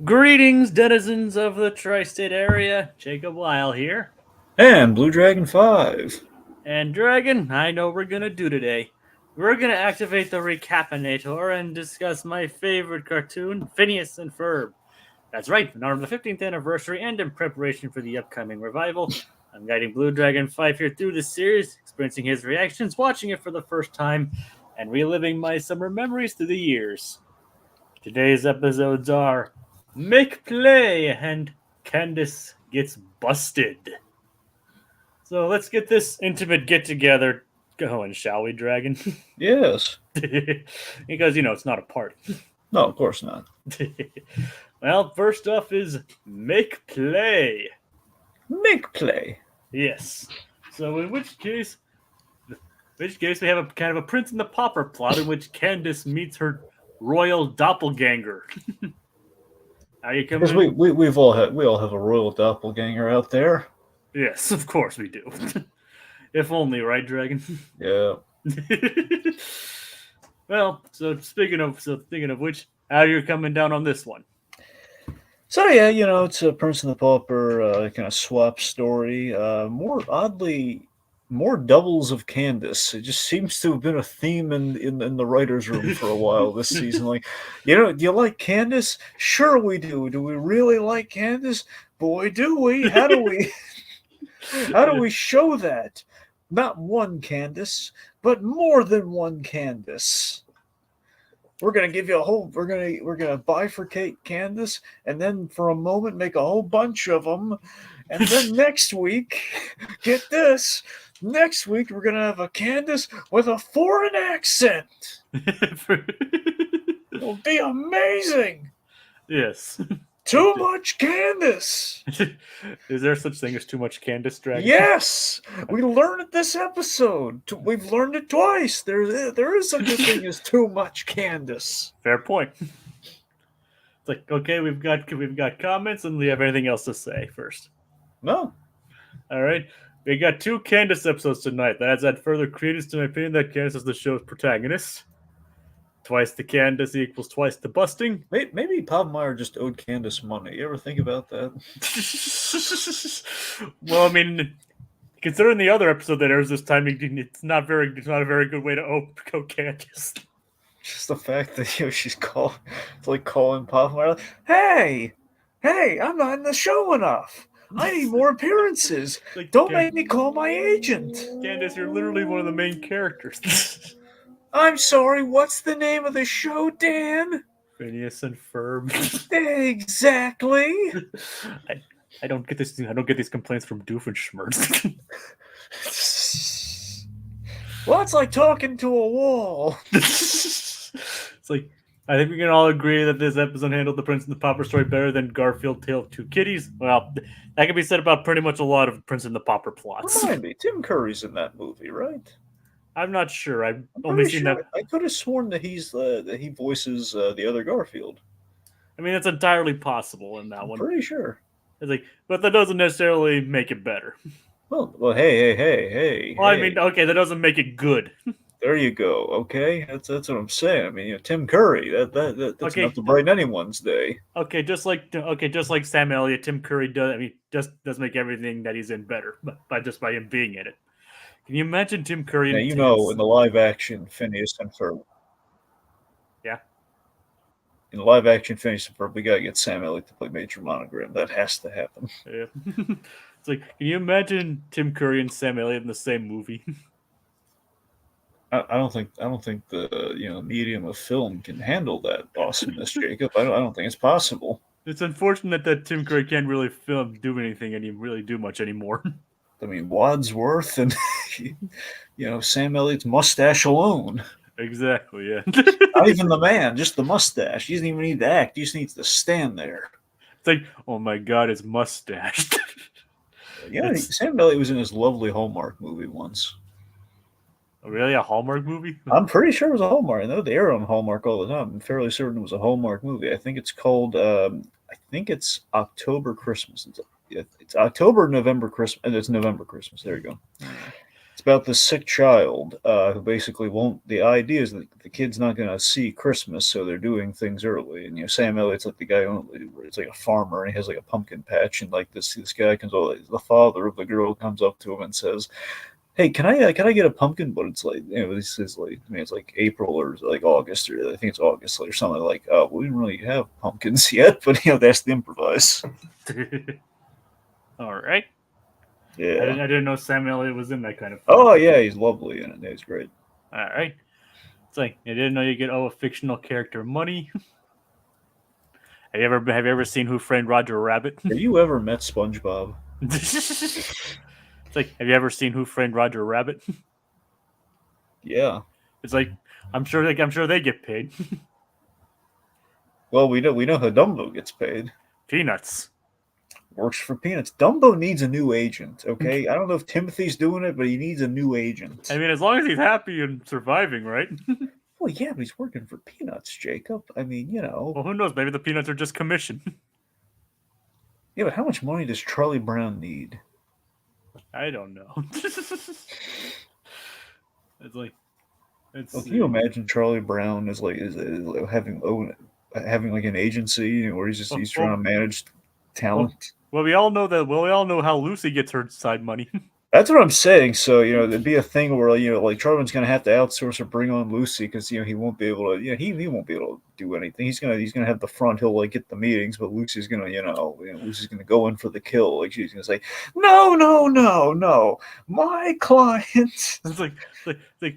Greetings, denizens of the tri-state area. Jacob Lyle here. And Blue Dragon 5. And Dragon, I know what we're gonna do today. We're gonna activate the Recap-inator and discuss my favorite cartoon, Phineas and Ferb. That's right, in honor of the 15th anniversary and in preparation for the upcoming revival, I'm guiding Blue Dragon 5 here through this series, experiencing his reactions, watching it for the first time, and reliving my summer memories through the years. Today's episodes are Make Play and Candace Gets Busted. So let's get this intimate get-together going, shall we, Dragon? Yes. Because, it's not a party. No, of course not. Well, first off is Make Play. Make play. Yes. So in which case we have a kind of a Prince and the Pauper plot in which Candace meets her royal doppelganger. How you coming? Because we all have a royal doppelganger out there. Yes, of course we do. If only, right, Dragon? Yeah. Well, speaking of which, how are you coming down on this one? So yeah, it's a Prince and the Pauper kind of swap story. More doubles of Candace. It just seems to have been a theme in the writers' room for a while this season. Like, do you like Candace? Sure we do. Do we really like Candace? Boy, do we. How do we show that? Not one Candace, but more than one Candace. We're gonna give you we're gonna bifurcate Candace, and then for a moment make a whole bunch of them, and then next week, get this. Next week we're gonna have a Candace with a foreign accent. It'll be amazing. Yes. Too much Candace. Is there such thing as too much Candace, Dragon? Yes, we learned it this episode. We've learned it twice. There is such a thing as too much Candace. Fair point. It's like, okay, we've got comments, and we have anything else to say first? No. All right. We got 2 Candace episodes tonight. That adds further credence to my opinion that Candace is the show's protagonist. Twice the Candace equals twice the busting. Maybe Povenmire just owed Candace money. You ever think about that? Well, I mean, considering the other episode that airs this time, it's not a very good way to owe Candace. Just the fact that she's calling Povenmire, like, hey, I'm not in the show enough. I need more appearances. Like, don't make me call my agent. Candace, you're literally one of the main characters. I'm sorry, what's the name of the show, Dan? Phineas and Ferb. Exactly. I don't get this. I don't get these complaints from Doofenshmirtz. Well, it's like talking to a wall. It's like, I think we can all agree that this episode handled the Prince and the Pauper story better than Garfield Tale of Two Kitties. Well, that can be said about pretty much a lot of Prince and the Pauper plots. Remind me, Tim Curry's in that movie, right? I'm not sure. I've only seen that. I could have sworn that that he voices the other Garfield. I mean, it's entirely possible in that one. Pretty sure. It's like, but that doesn't necessarily make it better. Well, hey. Well, I mean, okay, that doesn't make it good. There you go. Okay, that's what I'm saying. I mean, Tim Curry. That's okay. enough to brighten anyone's day. Okay, just like Sam Elliott, Tim Curry does. I mean, just does make everything that he's in better by him being in it. Can you imagine Tim Curry? Yeah, in the live action Phineas and Ferb. Yeah. In the live action Phineas and Ferb, we gotta get Sam Elliott to play Major Monogram. That has to happen. Yeah. It's like, can you imagine Tim Curry and Sam Elliott in the same movie? I don't think the medium of film can handle that awesomeness, Jacob. I don't think it's possible. It's unfortunate that Tim Curry can't really do anything and really do much anymore. I mean, Wadsworth and Sam Elliott's mustache alone. Exactly, yeah. Not even the man, just the mustache. He doesn't even need to act. He just needs to stand there. It's like, oh my God, his mustache. Sam Elliott was in his lovely Hallmark movie once. Really? A Hallmark movie? I'm pretty sure it was a Hallmark. I know they air on Hallmark all the time. I'm fairly certain it was a Hallmark movie. I think it's called, it's October Christmas. It's October, November, Christmas. And it's November Christmas. There you go. It's about this sick child who basically won't. The idea is that the kid's not going to see Christmas, so they're doing things early. And Sam Elliott's like the guy who it's like a farmer, and he has like a pumpkin patch, and like this guy comes over, the father of the girl comes up to him and says, "Hey, can I get a pumpkin?" But it's like this is like it's like April or like August, or I think it's August or something like. We didn't really have pumpkins yet, but they have to improvise. All right. Yeah. I didn't know Sam Elliott was in that kind of. Oh yeah, he's lovely in it. Yeah, he's great. All right. It's like I didn't know you could owe a fictional character money. Have you ever seen Who Framed Roger Rabbit? Have you ever met SpongeBob? It's like, have you ever seen Who Framed Roger Rabbit? Yeah. It's like I'm sure they get paid. Well, we know how Dumbo gets paid. Peanuts. Works for peanuts. Dumbo needs a new agent, okay? I don't know if Timothy's doing it, but he needs a new agent. I mean, as long as he's happy and surviving, right? Well, yeah, but he's working for peanuts, Jacob. I mean, Well, who knows? Maybe the peanuts are just commission. Yeah, but how much money does Charlie Brown need? I don't know. It's like, Well, can you imagine Charlie Brown is having like an agency where he's trying to manage talent? Well, we all know how Lucy gets her side money. That's what I'm saying. So there'd be a thing where like Charlie's going to have to outsource or bring on Lucy because he won't be able to. He won't be able to do anything. He's gonna have the front. He'll like get the meetings, but Lucy's gonna Lucy's gonna go in for the kill. Like she's gonna say, no, my client. It's like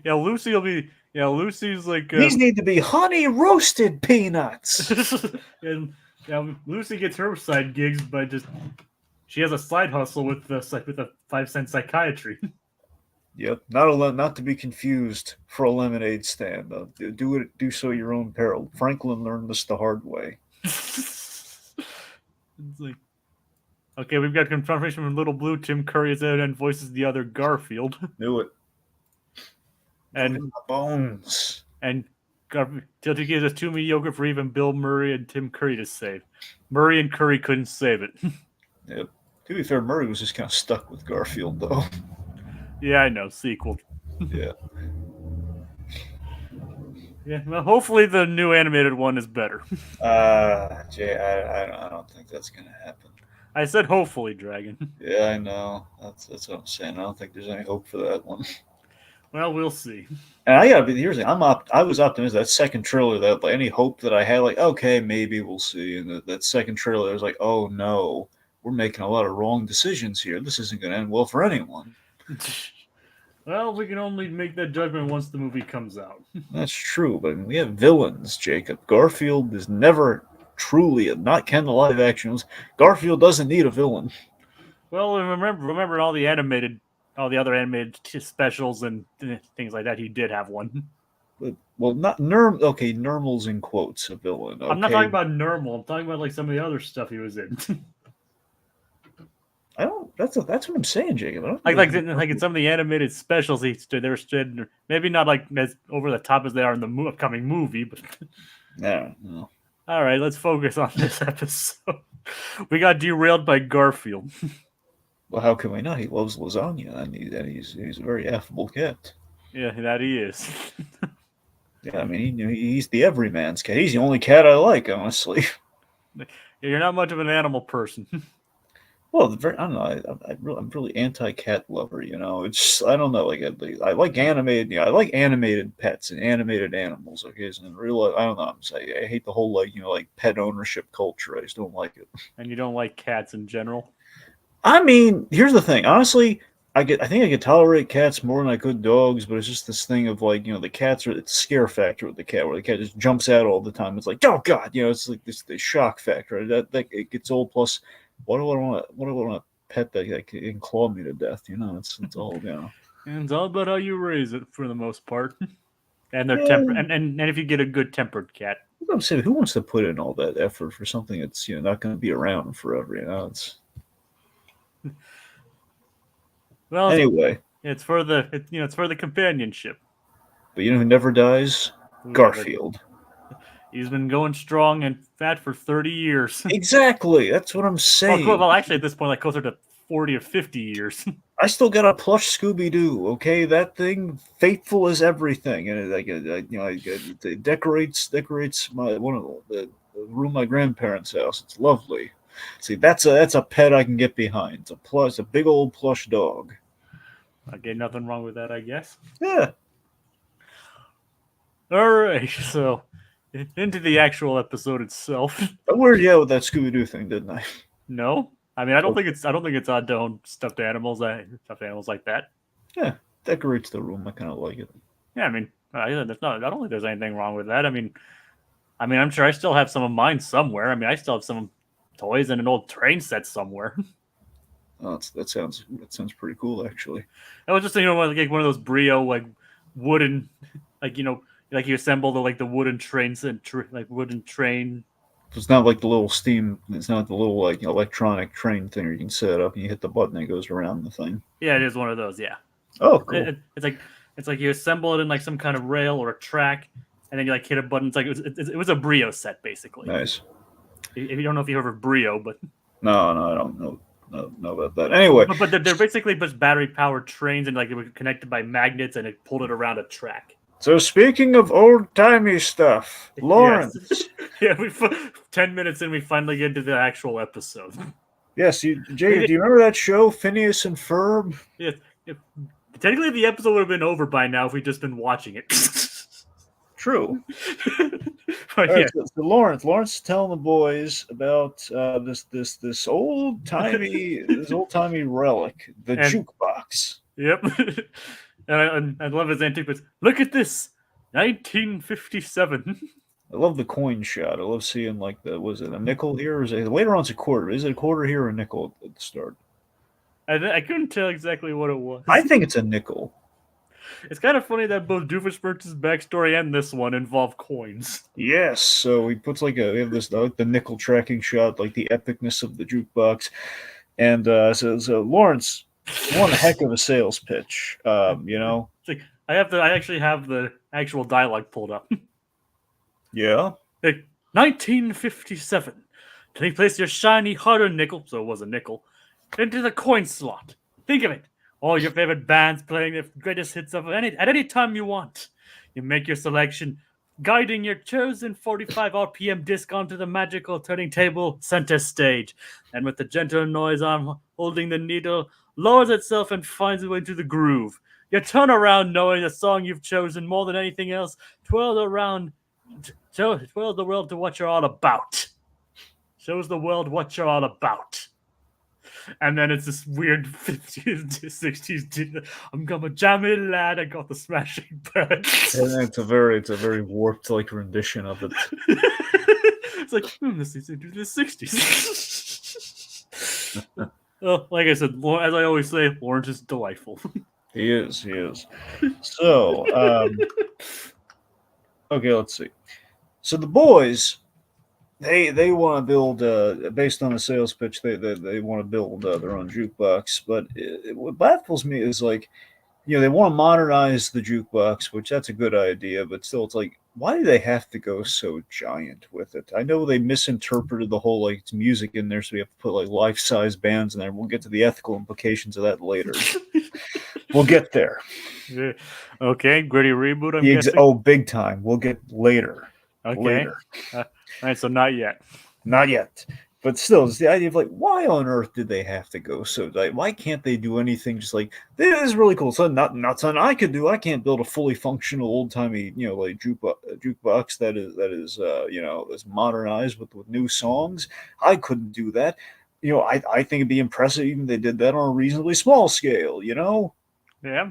Lucy will be. Yeah, Lucy's like these need to be honey roasted peanuts. And Lucy gets her side gigs by she has a side hustle with a 5-cent psychiatry. Yep, not to be confused for a lemonade stand. Do so at your own peril. Franklin learned this the hard way. It's like, okay, we've got confirmation from Little Blue. Tim Curry is in and voices the other Garfield. Knew it. And my bones. And Tilty gives us too mediocre for even Bill Murray and Tim Curry to save. Murray and Curry couldn't save it. Yep. To be fair, Murray was just kind of stuck with Garfield, though. Yeah, I know. Sequel. Yeah. Yeah. Well, hopefully the new animated one is better. Jay, I don't think that's gonna happen. I said hopefully, Dragon. Yeah, I know. That's what I'm saying. I don't think there's any hope for that one. Well, we'll see. And I gotta be here's the thing. I was optimistic. That second trailer, that any hope that I had, like, okay, maybe we'll see. And that second trailer, I was like, oh no, we're making a lot of wrong decisions here. This isn't gonna end well for anyone. Well, we can only make that judgment once the movie comes out. That's true, but we have villains, Jacob. Garfield is never truly not Ken the live actions. Garfield doesn't need a villain. Well, remember all the other animated specials and things like that. He did have one. Well, not Nerm. Okay, Nermal's in quotes a villain. Okay? I'm not talking about Nermal. I'm talking about like some of the other stuff he was in. I don't. That's what I'm saying, Jacob. I don't like in some of the animated specials, they stood maybe not like as over the top as they are in the upcoming movie, but no. All right, let's focus on this episode. We got derailed by Garfield. Well, how can we not? He loves lasagna, and he's a very affable cat. Yeah, that he is. Yeah, I mean, he's the everyman's cat. He's the only cat I like, honestly. You're not much of an animal person. Well, I don't know. I'm really anti-cat lover. It's just, I don't know. Like I like animated. I like animated pets and animated animals. Okay, so in real life, I don't know. I hate the whole like pet ownership culture. I just don't like it. And you don't like cats in general? I mean, here's the thing. Honestly, I think I could tolerate cats more than I could dogs, but it's just this thing of like, the cats it's scare factor with the cat, where the cat just jumps out all the time. It's like, oh god, it's like the shock factor. That it gets old. Plus, what do I want to pet that can claw me to death? It's all And it's all about how you raise it for the most part, and their temper, and if you get a good tempered cat. I'm saying, who wants to put in all that effort for something that's not going to be around forever? It's. Well, anyway, it's for the companionship. But who never dies? Garfield. He's been going strong and fat for 30 years. Exactly. That's what I'm saying. Well, actually, at this point, like closer to 40 or 50 years. I still got a plush Scooby Doo. Okay, that thing faithful as everything, and it decorates my one of the room at my grandparents' house. It's lovely. See, that's a pet I can get behind. It's a big old plush dog. Okay, nothing wrong with that, I guess. Yeah. All right, so into the actual episode itself. I weirded you out with that Scooby Doo thing, didn't I? No, I mean I don't think it's odd to own stuffed animals like that. Yeah, decorates the room. I kind of like it. Yeah, I mean I don't think there's anything wrong with that. I mean I'm sure I still have some of mine somewhere. I mean I still have some toys and an old train set somewhere. Oh, that sounds pretty cool, actually. I was just thinking like one of those Brio like wooden like like you assemble the wooden trains and wooden train. It's not like the little steam. It's not the little like electronic train thing where you can set it up and you hit the button and it goes around the thing. Yeah, it is one of those. Yeah. Oh, cool. It's like you assemble it in like some kind of rail or a track, and then you like hit a button. It's like it was a Brio set basically. Nice. If you don't know if you heard of Brio, but no, I don't know about that. Anyway, but they're basically just battery powered trains, and like they were connected by magnets, and it pulled it around a track. So speaking of old timey stuff, Lawrence. Yes. Yeah, 10 minutes in, we finally get to the actual episode. Yes, Jay, do you remember that show, Phineas and Ferb? Yeah, technically the episode would have been over by now if we'd just been watching it. True. But yeah. Yeah. So Lawrence is telling the boys about this old timey relic, the jukebox. Yep. And I love his antiques. Look at this, 1957. I love the coin shot. I love seeing was it a nickel here? Or is it later on? It's a quarter. Is it a quarter here or a nickel at the start? I couldn't tell exactly what it was. I think it's a nickel. It's kind of funny that both Doofenshmirtz's backstory and this one involve coins. Yes, so he puts we have this the nickel tracking shot, like the epicness of the jukebox, and so Lawrence, one heck of a sales pitch, It's like I actually have the actual dialogue pulled up. Yeah. 1957. Can you place your shiny hard-earned nickel, so it was a nickel, into the coin slot? Think of it. All your favorite bands playing their greatest hits at any time you want. You make your selection, guiding your chosen 45 RPM disc onto the magical turning table center stage. And with the gentle noise arm holding the needle, lowers itself and finds its way into the groove. You turn around knowing the song you've chosen more than anything else twirls the world to what you're all about. Shows the world what you're all about. And then it's this weird 50s, 60s. I'm gonna jam it, lad. I got the smashing birds. And it's a very warped rendition of it. It's like this is into the 60s. Well, like I said, as I always say, Lawrence is delightful. He is. So, okay, let's see. So the boys, they want to build based on the sales pitch. They want to build their own jukebox. But what baffles me is they want to modernize the jukebox, which that's a good idea. But still, it's like, why do they have to go so giant with it? I know they misinterpreted the whole it's music in there, so we have to put life-size bands in there. We'll get to the ethical implications of that later. We'll get there. Yeah. Okay, gritty reboot. I'm guessing. Oh, big time. We'll get later. Okay. Later. All right, so not yet. Not yet. But still, it's the idea of why on earth did they have to go so why can't they do anything just this is really cool? So not something I could do. I can't build a fully functional old timey jukebox that is is modernized with new songs. I couldn't do that. I think it'd be impressive even if they did that on a reasonably small scale. Yeah.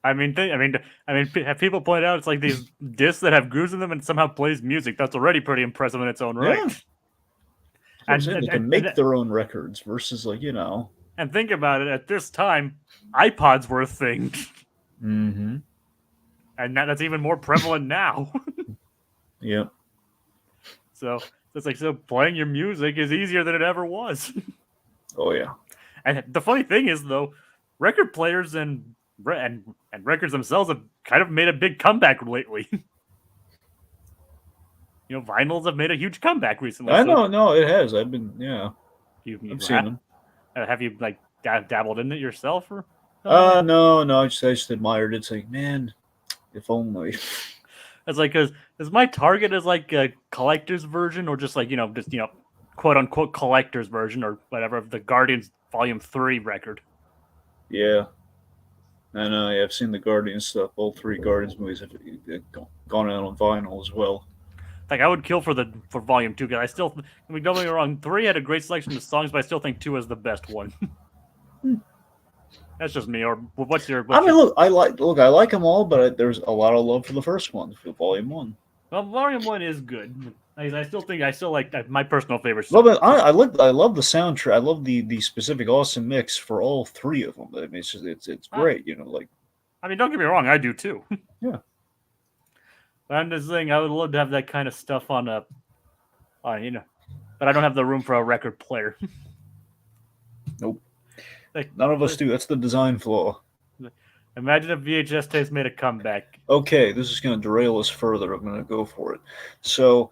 I mean, have people point out it's like these discs that have grooves in them and somehow plays music. That's already pretty impressive in its own right. Yeah. And they can make their own records versus And think about it. At this time, iPods were a thing. Mm-hmm. And that's even more prevalent now. Yep. So playing your music is easier than it ever was. Oh yeah. And the funny thing is though, record players and records themselves have kind of made a big comeback lately. Vinyls have made a huge comeback recently. I know, no, it has. I've seen them. Have you dabbled in it yourself or? No, I just admired it. It's like, man, if only. It's like, cause is my target is like a collector's version, or just like quote unquote collector's version, or whatever of the Guardians Volume 3 record. Yeah. I know, yeah, I've seen the Guardians stuff. All three Guardians movies have gone out on vinyl as well. Like I would kill for Volume 2 because I still, don't get me wrong, 3 had a great selection of songs, but I still think 2 is the best one. That's just me. Or what's your? Look, I like them all, but there's a lot of love for the first one, for Volume 1. Well, Volume 1 is good. I still like my personal favorite Well, song. but I love the soundtrack. I love the specific awesome mix for all three of them. I mean, it's great. Like. I mean, don't get me wrong, I do too. Yeah. But I'm just saying, I would love to have that kind of stuff on but I don't have the room for a record player. Nope. Like, none of us do. That's the design flaw. Imagine if VHS tapes made a comeback. Okay, this is going to derail us further. I'm going to go for it. So,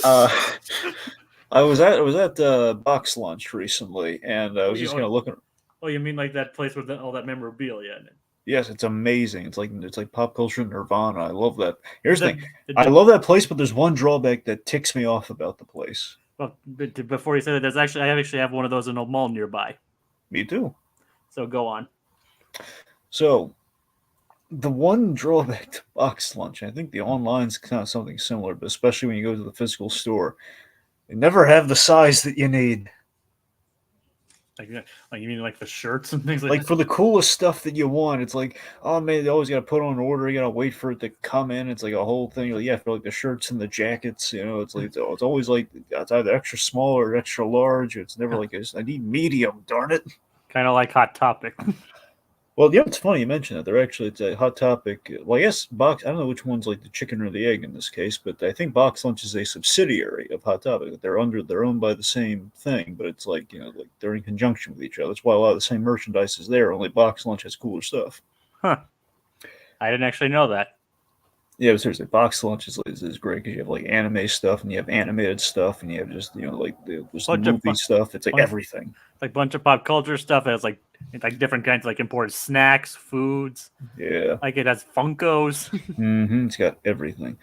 I was at Box Lunch recently, and I was just going to look at. Oh, you mean like that place with all that memorabilia in it? Yes, it's amazing. It's like pop culture nirvana. I love that. Here's the thing. I love that place, but there's one drawback that ticks me off about the place. Well, before you say that, I actually have one of those in a mall nearby. Me too. So go on. So, the one drawback to Box Lunch, I think the online's kind of something similar, but especially when you go to the physical store, they never have the size that you need. Like you mean like the shirts and things like that? Like for the coolest stuff that you want, it's like, oh man, you always got to put on an order. You got to wait for it to come in. It's like a whole thing. Like, yeah, for like the shirts and the jackets, it's like it's always like it's either extra small or extra large. It's never like I need medium. Darn it. Kind of like Hot Topic. Well, yeah, it's funny you mention that. It's a Hot Topic. Well, I guess I don't know which one's like the chicken or the egg in this case, but I think Box Lunch is a subsidiary of Hot Topic. They're owned by the same thing, but it's like, like they're in conjunction with each other. That's why a lot of the same merchandise is there, only Box Lunch has cooler stuff. Huh. I didn't actually know that. Yeah, but seriously, Box Lunch is great because you have like anime stuff and you have animated stuff and you have just, like the movie stuff. It's like everything. Like a bunch of pop culture stuff. It has like different kinds of like imported snacks, foods. Yeah. Like it has Funkos. It's got everything.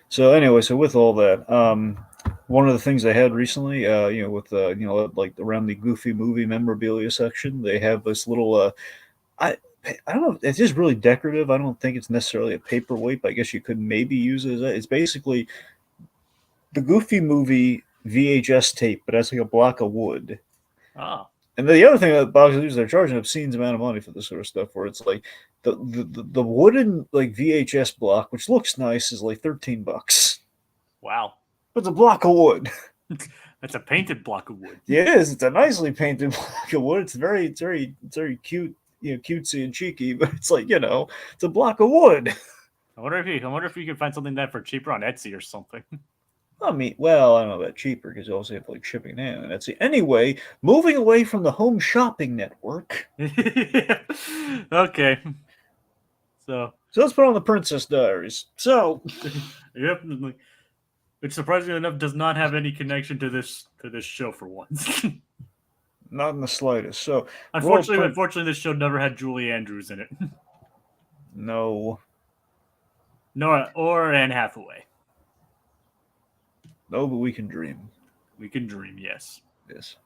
So anyway, with all that, one of the things they had recently, with like around the Goofy movie memorabilia section, they have this little, I don't know, it's just really decorative. I don't think it's necessarily a paperweight, but I guess you could maybe use it as it's basically the Goofy movie VHS tape, but that's like a block of wood. Oh. And the other thing that boxes is they're charging an obscene amount of money for this sort of stuff, where it's like the wooden like VHS block, which looks nice, is like $13. Wow. But it's a block of wood. It's a painted block of wood. Yeah, it is. It's a nicely painted block of wood. It's very cute, cutesy and cheeky, but it's like, it's a block of wood. I wonder if you can find something that for cheaper on Etsy or something. I mean, well, I don't know about cheaper because you also have like shipping now and Etsy. Anyway, moving away from the home shopping network. Okay. So let's put on the Princess Diaries. So, yep, which surprisingly enough does not have any connection to this show for once. Not in the slightest. So unfortunately, this show never had Julie Andrews in it. No. Nora or Anne Hathaway. No, but we can dream. We can dream, yes. Yes.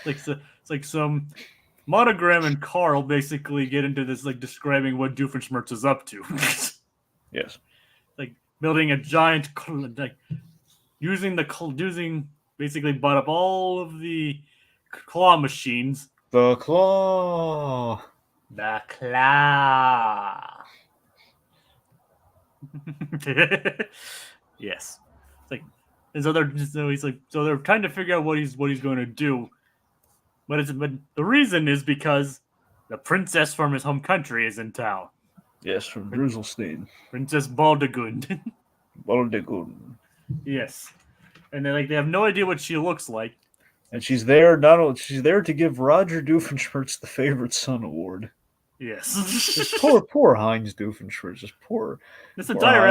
It's like some Monogram and Carl basically get into this, like describing what Doofenshmirtz is up to. Yes. Like building a giant, like using basically bought up all of the claw machines. The claw. The claw. Yes. It's like, and so they're trying to figure out what he's going to do. But the reason is because the princess from his home country is in town. Yes, from Druselstein. Princess Baldegund. Baldegund. Yes. And they have no idea what she looks like. And she's there to give Roger Doofenshmirtz the favorite son award. Yes. Just poor Heinz Doofenshmirtz. Just poor. This entire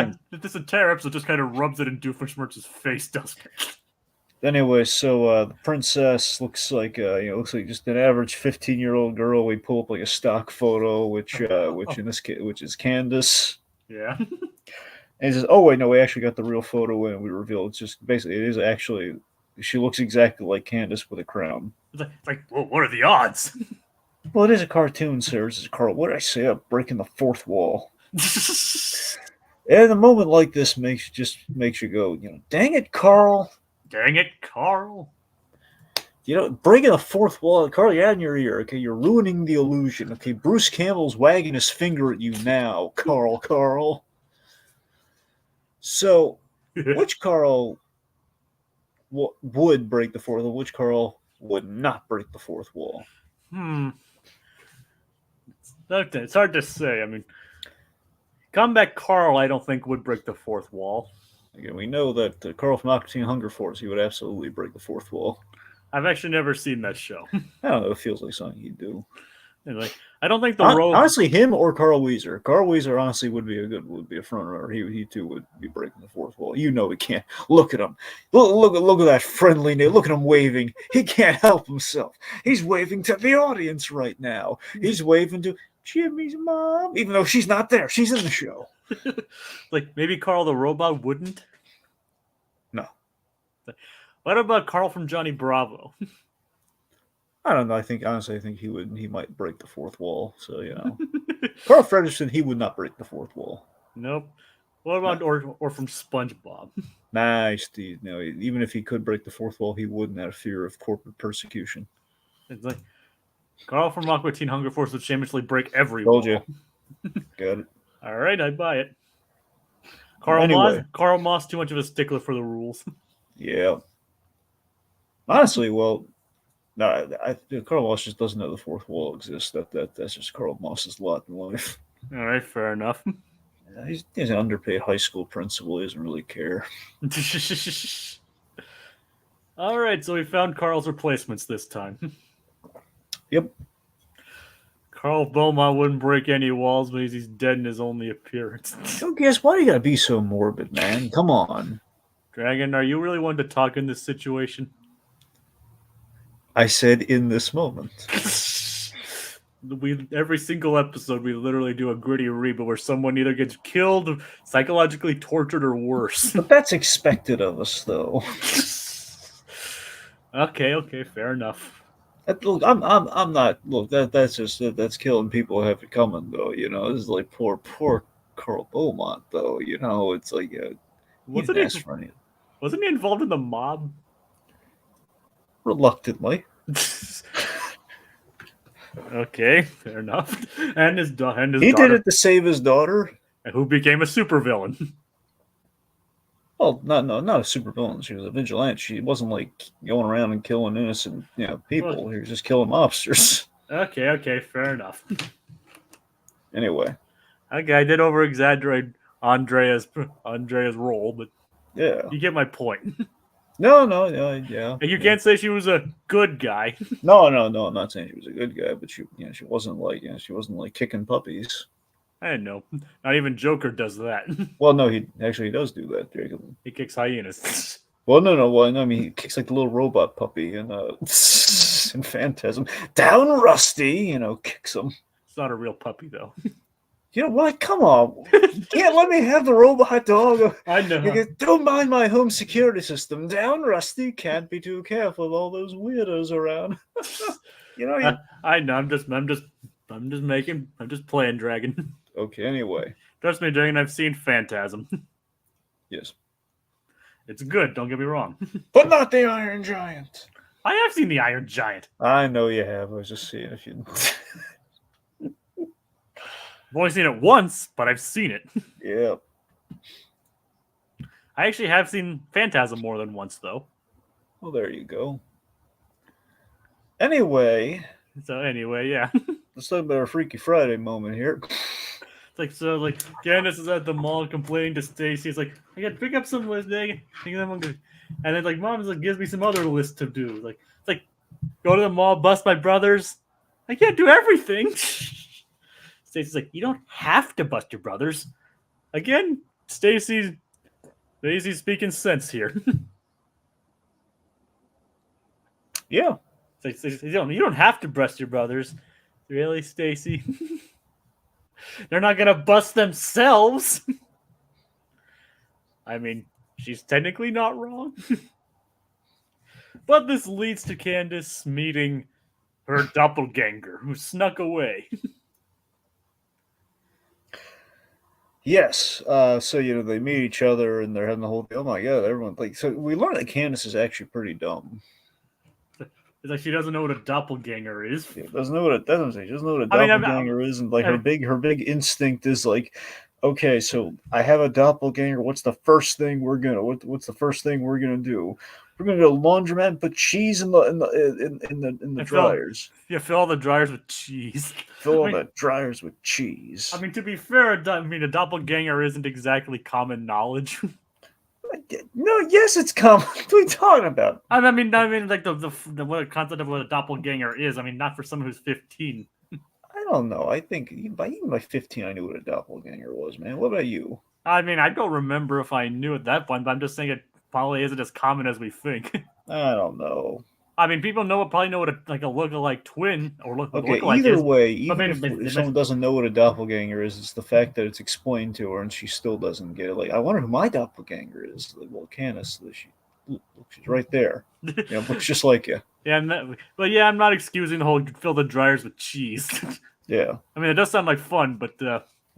episode just kind of rubs it in Doofenshmirtz's face, doesn't it? Anyway, so the princess looks like looks like just an average 15-year-old girl. We pull up like a stock photo, which in this case, which is Candace. Yeah. And he says, "Oh wait, no, we actually got the real photo, and we reveal it's just basically it is actually she looks exactly like Candace with a crown." It's like, well, what are the odds? Well, it is a cartoon, sir. This is Carl. What did I say? I'm breaking the fourth wall. And a moment like this makes you go, dang it, Carl. Dang it, Carl. Breaking the fourth wall, Carl, you're out in your ear. Okay, you're ruining the illusion. Okay, Bruce Campbell's wagging his finger at you now, Carl. So, which Carl would break the fourth wall? Which Carl would not break the fourth wall? It's hard to say. I mean, comeback Carl, I don't think would break the fourth wall. Again, we know that Carl from Aqua Teen Hunger Force, he would absolutely break the fourth wall. I've actually never seen that show. I don't know. It feels like something he'd do. Anyway, I don't think honestly, him or Carl Weezer. Carl Weezer honestly would be a front runner. He too would be breaking the fourth wall. He can't. Look at him. Look at that friendly. Look at him waving. He can't help himself. He's waving to the audience right now. He's waving to Jimmy's mom, even though she's not there. She's in the show. Like maybe Carl the robot wouldn't. No. What about Carl from Johnny Bravo? I don't know. I think he might break the fourth wall. So Carl Fredrickson, he would not break the fourth wall. Nope. What about or from SpongeBob? Nah, even if he could break the fourth wall, he wouldn't out of fear of corporate persecution. It's like Carl from Aqua Teen Hunger Force would shamelessly break every Told wall. You. Got it. All right, I buy it. Carl Moss, too much of a stickler for the rules. Yeah. Honestly, well, no, Carl Moss just doesn't know the fourth wall exists. That's just Carl Moss's lot in life. All right, fair enough. He's an underpaid high school principal. He doesn't really care. All right, so we found Carl's replacements this time. Yep. Carl Beaumont wouldn't break any walls because he's dead in his only appearance. Guess why do you gotta be so morbid, man? Come on. Dragon, are you really one to talk in this situation? I said in this moment. Every single episode we literally do a gritty reboot where someone either gets killed, psychologically tortured, or worse. But that's expected of us, though. Okay, fair enough. Look, I'm not. Look, that's killing people who have it coming, though. This is like poor Carl Beaumont, though. It's like wasn't he involved in the mob? Reluctantly. Okay, fair enough. And his he daughter. Did it to save his daughter. Who became a supervillain. Well, not a supervillain. She was a vigilante. She wasn't like going around and killing innocent, people. Well, he was just killing mobsters. Okay, fair enough. Anyway, okay, I did over exaggerate Andrea's role, but yeah, you get my point. No, yeah. And you can't say she was a good guy. No, I'm not saying she was a good guy, but she wasn't like kicking puppies. I didn't know. Not even Joker does that. Well, no, he does do that, Jacob. He kicks hyenas. Well, no. Well, I mean, he kicks like the little robot puppy in Phantasm. Down, Rusty, kicks him. It's not a real puppy, though. You know what? Come on. You can't let me have the robot dog. I know. Don't mind my home security system. Down, Rusty. Can't be too careful with all those weirdos around. I know. I'm just playing Dragon. Okay, anyway. Trust me, Dragon, I've seen Phantasm. Yes. It's good, don't get me wrong. But not the Iron Giant. I have seen the Iron Giant. I know you have. I was just seeing if you... I've only seen it once, but I've seen it. Yeah. I actually have seen Phantasm more than once, though. Well, there you go. Anyway, yeah. Let's talk about our Freaky Friday moment here. It's Candace is at the mall complaining to Stacy. It's like, I got to pick up some list, and then Mom gives me some other list to do. It's like go to the mall, bust my brothers. I can't do everything. Stacy's like, you don't have to bust your brothers. Again, Stacy's speaking sense here. Yeah. It's like, you don't have to breast your brothers. Really, Stacy? They're not gonna bust themselves. I mean, she's technically not wrong. But this leads to Candace meeting her doppelganger, who snuck away. Yes. So they meet each other and they're having the whole deal. Oh my god, everyone so we learn that Candace is actually pretty dumb. It's like she doesn't know what a doppelganger is. She doesn't know what it doesn't say. She doesn't know what a I mean, doppelganger is, and like her big instinct is like, okay, so I have a doppelganger. What's the first thing we're gonna what's the first thing we're gonna do? We're gonna go to the laundromat and put cheese in the dryers. Fill all the dryers with cheese. Fill all the dryers with cheese. I mean, to be fair, a doppelganger isn't exactly common knowledge. No, yes, it's common. What are you talking about? I mean, like the what concept of what a doppelganger is. I mean, not for someone who's 15. I don't know. I think even by 15, I knew what a doppelganger was, man. What about you? I mean, I don't remember if I knew at that point, but I'm just saying it probably isn't as common as we think. I don't know. I mean, people probably know what a lookalike twin or okay. Lookalike either is, way, even if someone doesn't know what a doppelganger is, it's the fact that it's explained to her and she still doesn't get it. Like, I wonder who my doppelganger is. Like, well, Candace, she's right there. Looks just like you. Yeah, but yeah, I'm not excusing the whole fill the dryers with cheese. Yeah. I mean, it does sound like fun, but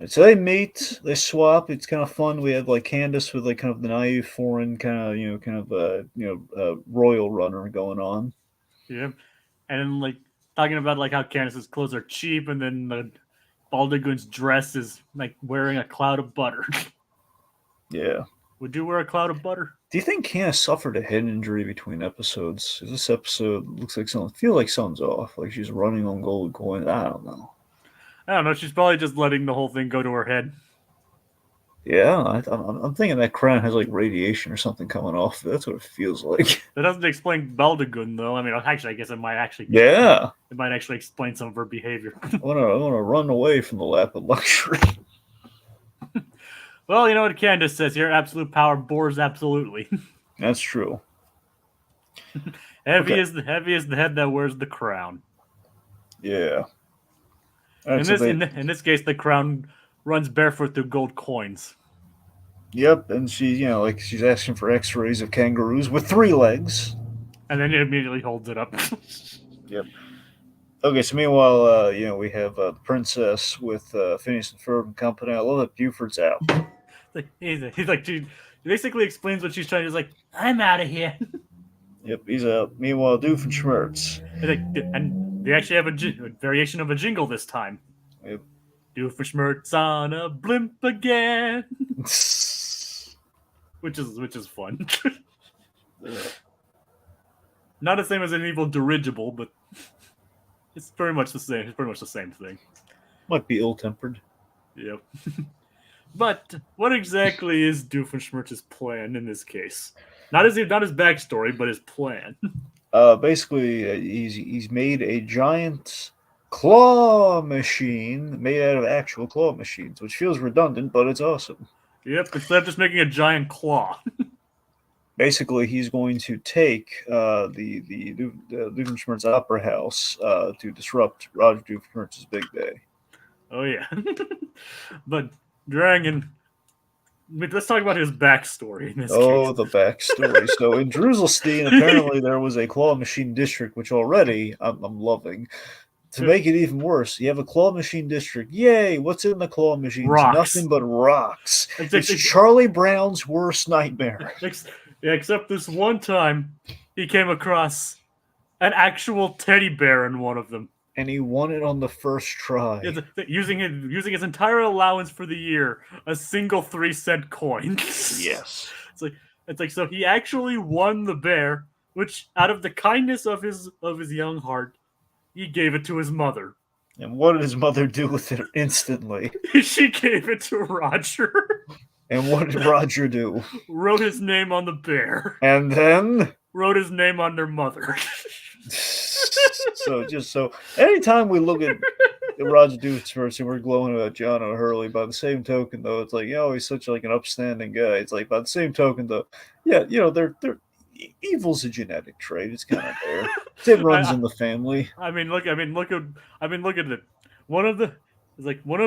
so they meet, they swap. It's kind of fun. We have like Candace with like kind of the naive foreign royal runner going on. Yeah, and then like talking about like how Candace's clothes are cheap, and then the Baldigun's dress is like wearing a cloud of butter. Yeah. Would you wear a cloud of butter? Do you think Candace suffered a head injury between episodes? This episode looks like something's off. Like she's running on gold coins. I don't know. I don't know. She's probably just letting the whole thing go to her head. Yeah, I'm thinking that crown has like radiation or something coming off. That's what it feels like. That doesn't explain Baldigun, though. I mean, actually, I guess it might actually. Yeah. It might actually explain some of her behavior. I wanna run away from the lap of luxury. Well, you know what Candace says here: absolute power bores absolutely. That's true. Heavy is the head that wears the crown. Yeah. In this case, the crown runs barefoot through gold coins. Yep, and she's asking for X-rays of kangaroos with 3 legs. And then he immediately holds it up. Yep. Okay, so meanwhile, we have the princess with Phineas and Ferb and company. I love that Buford's out. He's like, she basically explains what she's trying to do. He's like, I'm out of here. Yep, he's out. Meanwhile, Doofenshmirtz. And they actually have a variation of a jingle this time. Yep. Doofenshmirtz on a blimp again. which is fun. Not the same as an evil dirigible, but it's pretty much the same. It's pretty much the same thing. Might be ill-tempered. Yep. But what exactly is Doofenshmirtz's plan in this case? Not his backstory, but his plan. Basically, he's made a giant claw machine made out of actual claw machines, which feels redundant, but it's awesome. Yep, instead of just making a giant claw. Basically, he's going to take the Doofenshmirtz Opera House to disrupt Roger Doofenshmirtz's big day. Oh yeah, but Dragon. Let's talk about his backstory in this case. The backstory. So in Druselstein, apparently there was a claw machine district, which already I'm loving. To make it even worse, you have a claw machine district. Yay! What's in the claw machines? Rocks. Nothing but rocks. It's Charlie Brown's worst nightmare. Except this one time, he came across an actual teddy bear in one of them. And he won it on the first try. Using his entire allowance for the year, a single 3-cent coin. Yes. It's like so he actually won the bear, which out of the kindness of his young heart, he gave it to his mother. And what did his mother do with it instantly? She gave it to Roger. And what did Roger do? Wrote his name on the bear. And then? Wrote his name on their mother. So anytime we look at Roger Doofenshmirtz and we're glowing about John O'Hurley, by the same token though, it's like, he's such like an upstanding guy. It's like by the same token though, they're evil's a genetic trait. It's kind of there. It runs in the family. Look at it. One of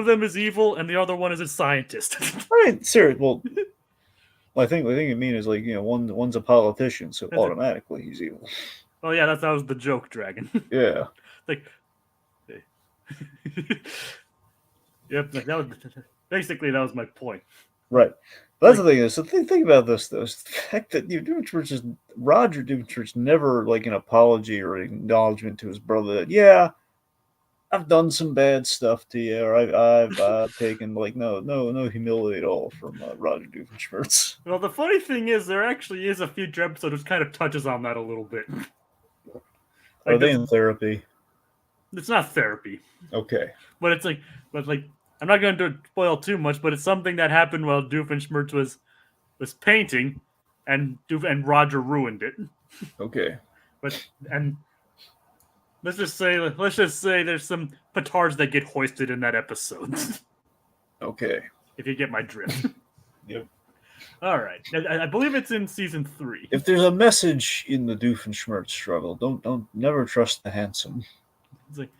them is evil, and the other one is a scientist. I mean, serious. Well, I think you mean is like one's a politician, so automatically he's evil. Oh yeah, that was the joke, Dragon. Yeah. Like, yep. Like that was basically that was my point. Right. That's the thing is, the thing about this though is the fact that Roger Doofenshmirtz never like an apology or an acknowledgement to his brother that I've done some bad stuff to you, or I've taken like no humility at all from Roger Doofenshmirtz. Well, the funny thing is, there actually is a future episode which kind of touches on that a little bit. Are they in therapy? It's not therapy. Okay. But it's like I'm not going to spoil too much, but it's something that happened while Doofenshmirtz was painting, and Roger ruined it. Okay. And let's just say there's some petards that get hoisted in that episode. Okay. If you get my drift. Yep. All right. I believe it's in season 3. If there's a message in the Doofenshmirtz struggle, don't never trust the handsome. It's like,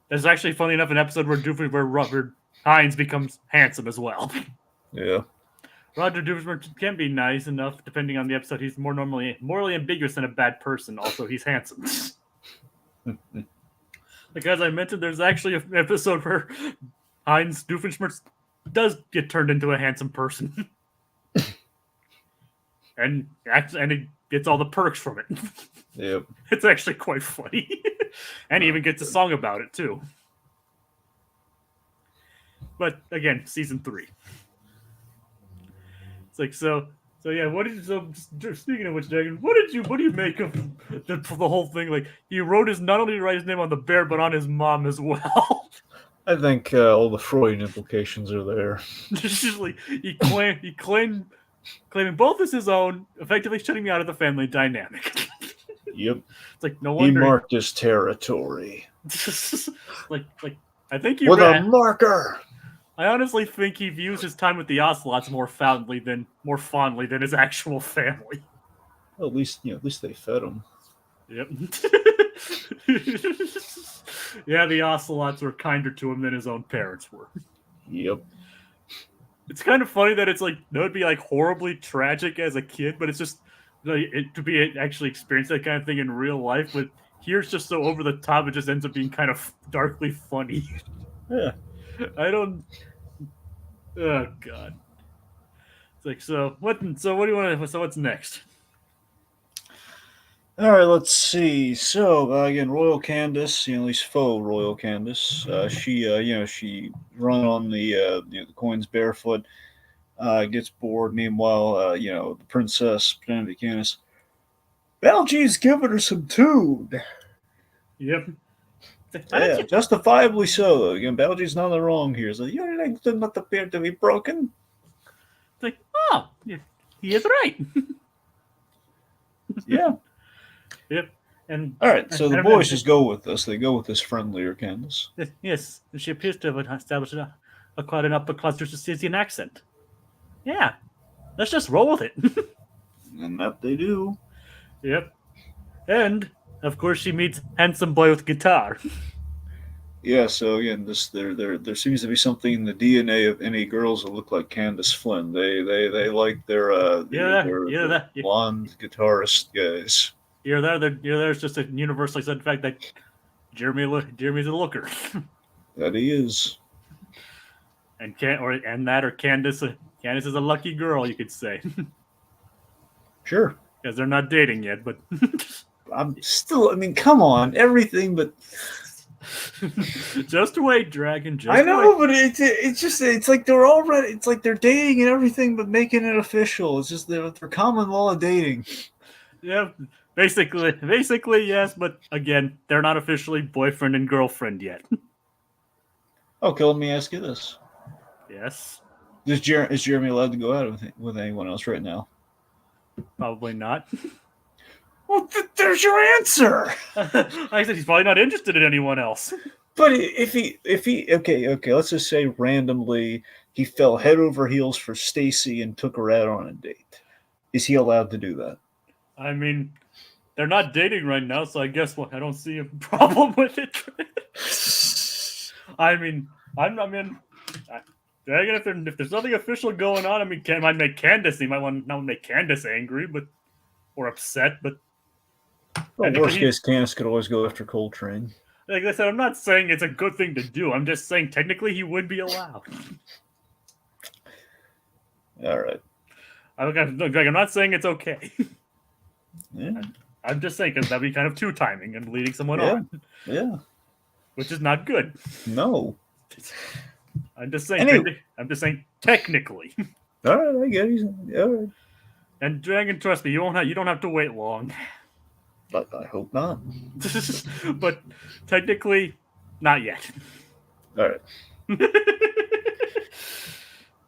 there's actually, funny enough, an episode where Robert Hines becomes handsome as well. Yeah. Roger Doofenshmirtz can be nice enough, depending on the episode. He's morally ambiguous than a bad person. Also, he's handsome. Like, as I mentioned, there's actually an episode where Heinz Doofenshmirtz does get turned into a handsome person. and he gets all the perks from it. Yep. It's actually quite funny. And he even gets a song about it, too. But, again, season 3. It's like, so yeah, speaking of which, Dragon, what do you make of the whole thing? Like, he not only write his name on the bear, but on his mom as well. I think all the Freudian implications are there. It's just like, he claimed claiming both as his own, effectively shutting me out of the family dynamic. Yep. It's like, no wonder he marked his territory. like I think with a marker. I honestly think he views his time with the Ocelots more fondly than his actual family. Well, at least they fed him. Yep. Yeah, the Ocelots were kinder to him than his own parents were. Yep. It's kind of funny that it's like, that would be like horribly tragic as a kid, but it's just to be actually experience that kind of thing in real life. But here it's just so over the top, it just ends up being kind of darkly funny. Yeah. Oh God. It's like, so what do you want to? So what's next? All right, let's see. So again, Royal Candace, at least faux Royal Candace, she run on the coins barefoot, gets bored. Meanwhile, the princess Penelope Candace, Baljee's giving her some tune. Yep. Yeah, justifiably so. Though. Again, Baljee's not in the wrong here. So you think does not appear to be broken. It's like, oh, he is right. Yeah. Yep. And all right, so the boys just go with this. They go with this friendlier Candace. Yes, she appears to have established quite an upper class Sicilian accent. Yeah, let's just roll with it. And that they do. Yep. And of course, she meets handsome boy with guitar. Yeah, so again, there seems to be something in the DNA of any girls that look like Candace Flynn. They like their blonde guitarist guys. You're there. It's just a universally said fact that Jeremy's a looker. That he is. And Candace is a lucky girl, you could say. Sure. Because they're not dating yet, but come on, everything but. Just wait, Dragon. I know, but it's like they're already. It's like they're dating and everything, but making it official. It's just their common law of dating. Yeah, basically, yes. But again, they're not officially boyfriend and girlfriend yet. Okay, let me ask you this. Yes. Is Jeremy allowed to go out with anyone else right now? Probably not. Well, there's your answer. I said he's probably not interested in anyone else. But if he okay, let's just say randomly he fell head over heels for Stacy and took her out on a date. Is he allowed to do that? I mean, they're not dating right now, so I guess I don't see a problem with it. I mean, if there's nothing official going on, I mean, might make Candace. He might want not make Candace angry, or upset. But Well, worst case, Candace could always go after Coltrane. Like I said, I'm not saying it's a good thing to do. I'm just saying technically he would be allowed. All right. I'm not saying it's okay. Yeah. I'm just saying because that'd be kind of two-timing and leading someone on. Yeah. Which is not good. No. I'm just saying. I'm just saying technically. All right, I get it. All right. And Dragon, trust me, you don't have to wait long. But I hope not. But technically, not yet. All right.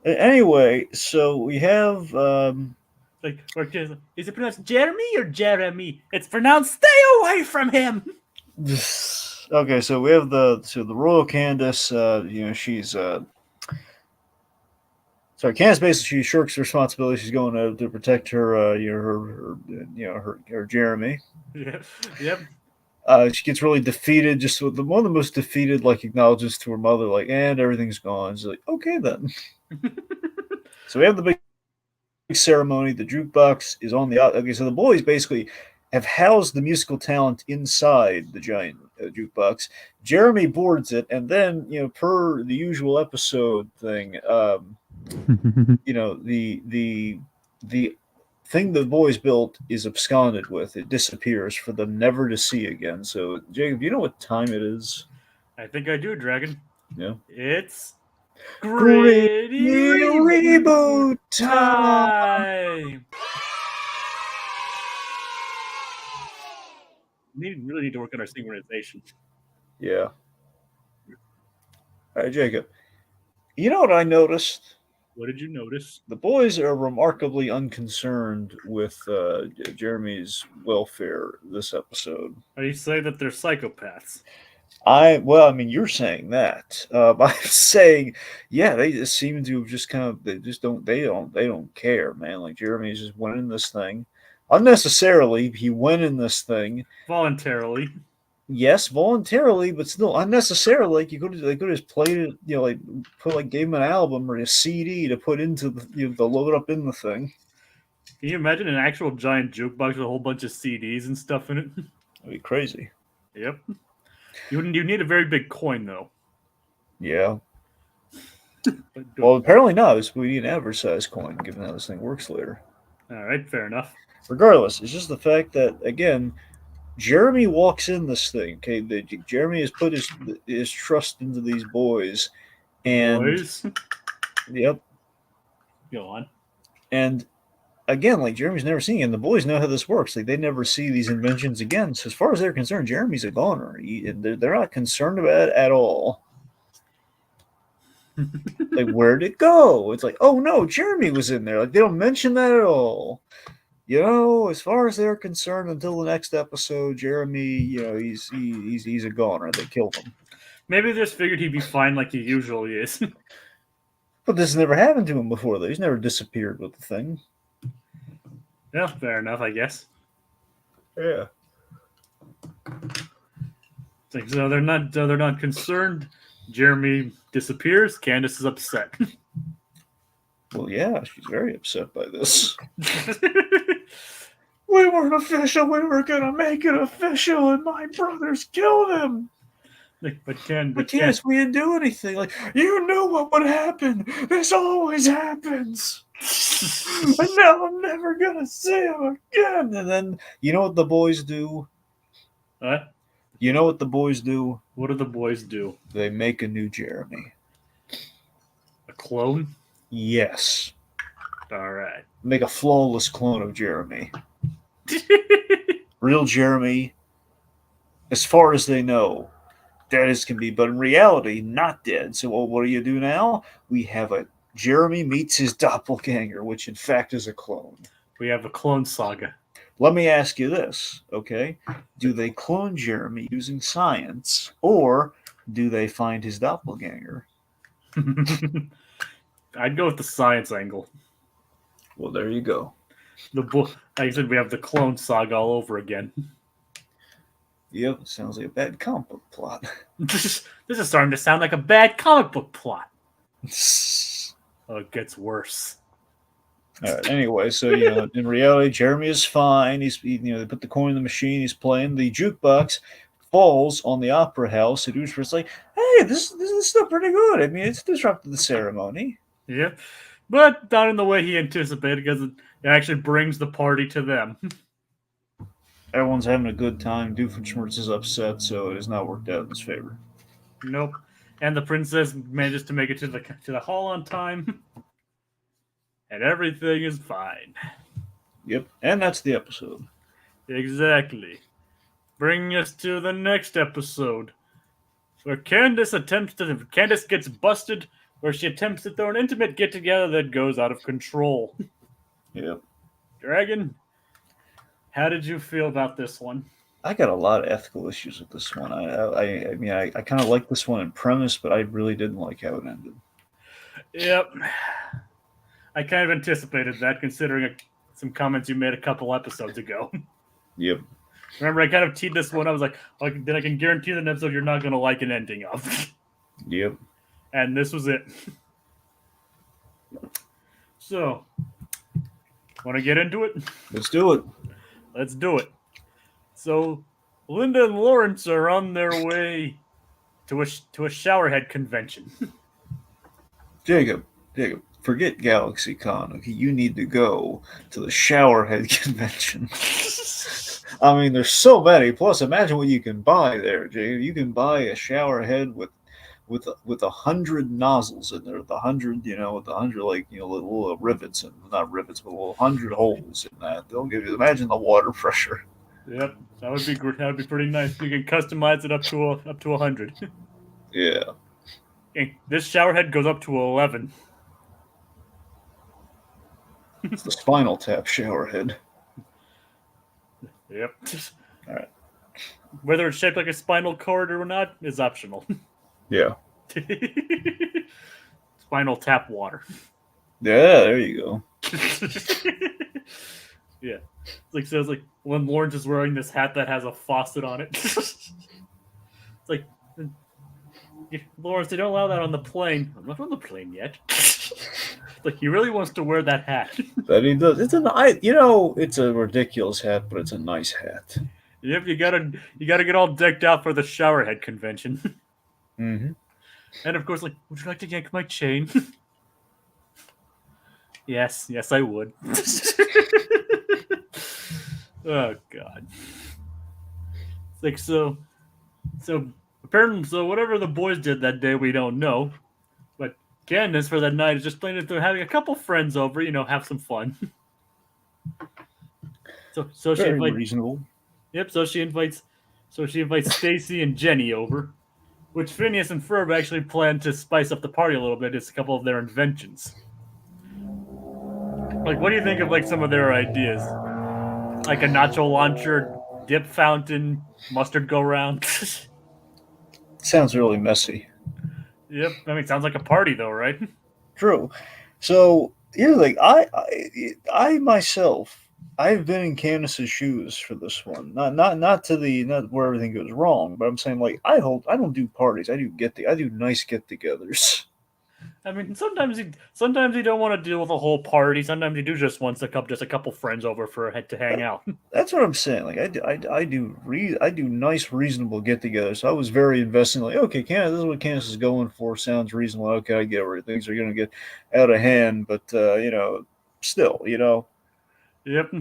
Anyway, so we have is it pronounced Jeremy or Jeremy? It's pronounced stay away from him. Okay, so we have the royal Candace. She's sorry, Candace basically she shirks responsibility. She's going to protect her her Jeremy. Yeah. Yep. She gets really defeated, just with one of the most defeated acknowledgments to her mother, and everything's gone. She's like, okay then. So we have the big ceremony. The jukebox is on the okay. So the boys basically have housed the musical talent inside the giant jukebox. Jeremy boards it, and then per the usual episode thing, the thing the boys built is absconded with. It disappears for them never to see again. So, Jacob, do you know what time it is? I think I do, Dragon. Yeah. It's Gritty Reboot time! We really need to work on our synchronization. Yeah. All right, Jacob. You know what I noticed? What did you notice? The boys are remarkably unconcerned with Jeremy's welfare this episode. Are you saying that they're psychopaths? You're saying that. I'm saying, yeah, they just seem to have just they don't care, man. Like Jeremy's just winning this thing unnecessarily. He went in this thing voluntarily. Yes, voluntarily, but still unnecessarily. They could have just played it, gave him an album or a CD to put into the load up in the thing. Can you imagine an actual giant jukebox with a whole bunch of CDs and stuff in it? That'd be crazy. Yep. You need a very big coin though. Yeah. Well, apparently not. We need an advertised coin, given how this thing works later. All right, fair enough. Regardless, it's just the fact that again, Jeremy walks in this thing. Okay, Jeremy has put his trust into these boys, and yep. Go on. And again, Jeremy's never seen it, and the boys know how this works. They never see these inventions again. So as far as they're concerned, Jeremy's a goner. They're not concerned about it at all. Where'd it go? It's oh no, Jeremy was in there. They don't mention that at all. As far as they're concerned, until the next episode, Jeremy, he's a goner. They killed him. Maybe they just figured he'd be fine like he usually is. But this has never happened to him before, though. He's never disappeared with the thing. Yeah, fair enough, I guess. Yeah. So they're not concerned. Jeremy disappears. Candace is upset. Well, yeah, she's very upset by this. We weren't official. We were going to make it official, and my brothers killed him. But Candace, we didn't do anything. You knew what would happen. This always happens. And now I'm never going to see him again. And then, you know what the boys do? What? You know what the boys do? What do the boys do? They make a new Jeremy. A clone? Yes. All right. Make a flawless clone of Jeremy. Real Jeremy, as far as they know, dead as can be, but in reality, not dead. So what do you do now? We have a Jeremy meets his doppelganger, which in fact is a clone. We have a clone saga. Let me ask you this, okay? Do they clone Jeremy using science, or do they find his doppelganger? I'd go with the science angle. Well, there you go. Like I said, we have the clone saga all over again. Yep, sounds like a bad comic book plot. This is starting to sound like a bad comic book plot. Oh, it gets worse. All right. Anyway, so in reality, Jeremy is fine. They put the coin in the machine. He's playing. The jukebox falls on the opera house. And Doofenshmirtz like, hey, this is still pretty good. I mean, it's disrupted the ceremony. Yeah, but not in the way he anticipated, because it actually brings the party to them. Everyone's having a good time. Doofenshmirtz is upset, so it has not worked out in his favor. Nope. And the princess manages to make it to the hall on time, and everything is fine. Yep, and that's the episode. Exactly. Bringing us to the next episode, where Candace gets busted, where she attempts to throw an intimate get-together that goes out of control. Yep. Dragon, how did you feel about this one? I got a lot of ethical issues with this one. I mean, I kind of like this one in premise, but I really didn't like how it ended. Yep. I kind of anticipated that, considering some comments you made a couple episodes ago. Yep. Remember, I kind of teed this one. I was like, then I can guarantee an episode you're not going to like an ending of. Yep. And this was it. So, want to get into it? Let's do it. Let's do it. So, Linda and Lawrence are on their way to a showerhead convention. Jacob, forget GalaxyCon. Okay, you need to go to the showerhead convention. I mean, there's so many. Plus, imagine what you can buy there, Jacob. You can buy a showerhead with 100 nozzles in there, with 100 little rivets, and not rivets, but 100 holes in that. They'll give you. Imagine the water pressure. Yep, that would be great. That would be pretty nice. You can customize it up to 100. Yeah. Okay, this showerhead goes up to 11. It's the Spinal Tap showerhead. Yep. All right. Whether it's shaped like a spinal cord or not is optional. Yeah. Spinal Tap water. Yeah, there you go. Yeah. It's like when Lawrence is wearing this hat that has a faucet on it. It's like, Lawrence, they don't allow that on the plane. I'm not on the plane yet. Like, he really wants to wear that hat. That he does. It's a ridiculous hat, but it's a nice hat. Yep, you gotta get all decked out for the showerhead convention. Mm-hmm. And of course, like, would you like to yank my chain? Yes, I would. Oh God. It's like so apparently, whatever the boys did that day, we don't know. But Candace for that night is just planning to having a couple friends over, have some fun. So she Very invites reasonable. Yep, so she invites Stacy and Jenny over, which Phineas and Ferb actually plan to spice up the party a little bit. It's a couple of their inventions. Like, what do you think of like some of their ideas? Like a nacho launcher, dip fountain, mustard go round. Sounds really messy. Yep, I mean, it sounds like a party though, right? True. So here's the thing. I myself, I've been in Candace's shoes for this one. Not where everything goes wrong, but I'm saying like I don't do parties. I do nice get-togethers. I mean, sometimes you don't want to deal with a whole party. Sometimes you do just want just a couple friends over to hang out. That's what I'm saying. Like I do nice, reasonable get-togethers. So I was very invested. Like, okay, Candace, this is what Candace is going for. Sounds reasonable. Okay, I get where things are going to get out of hand, but still. Yep.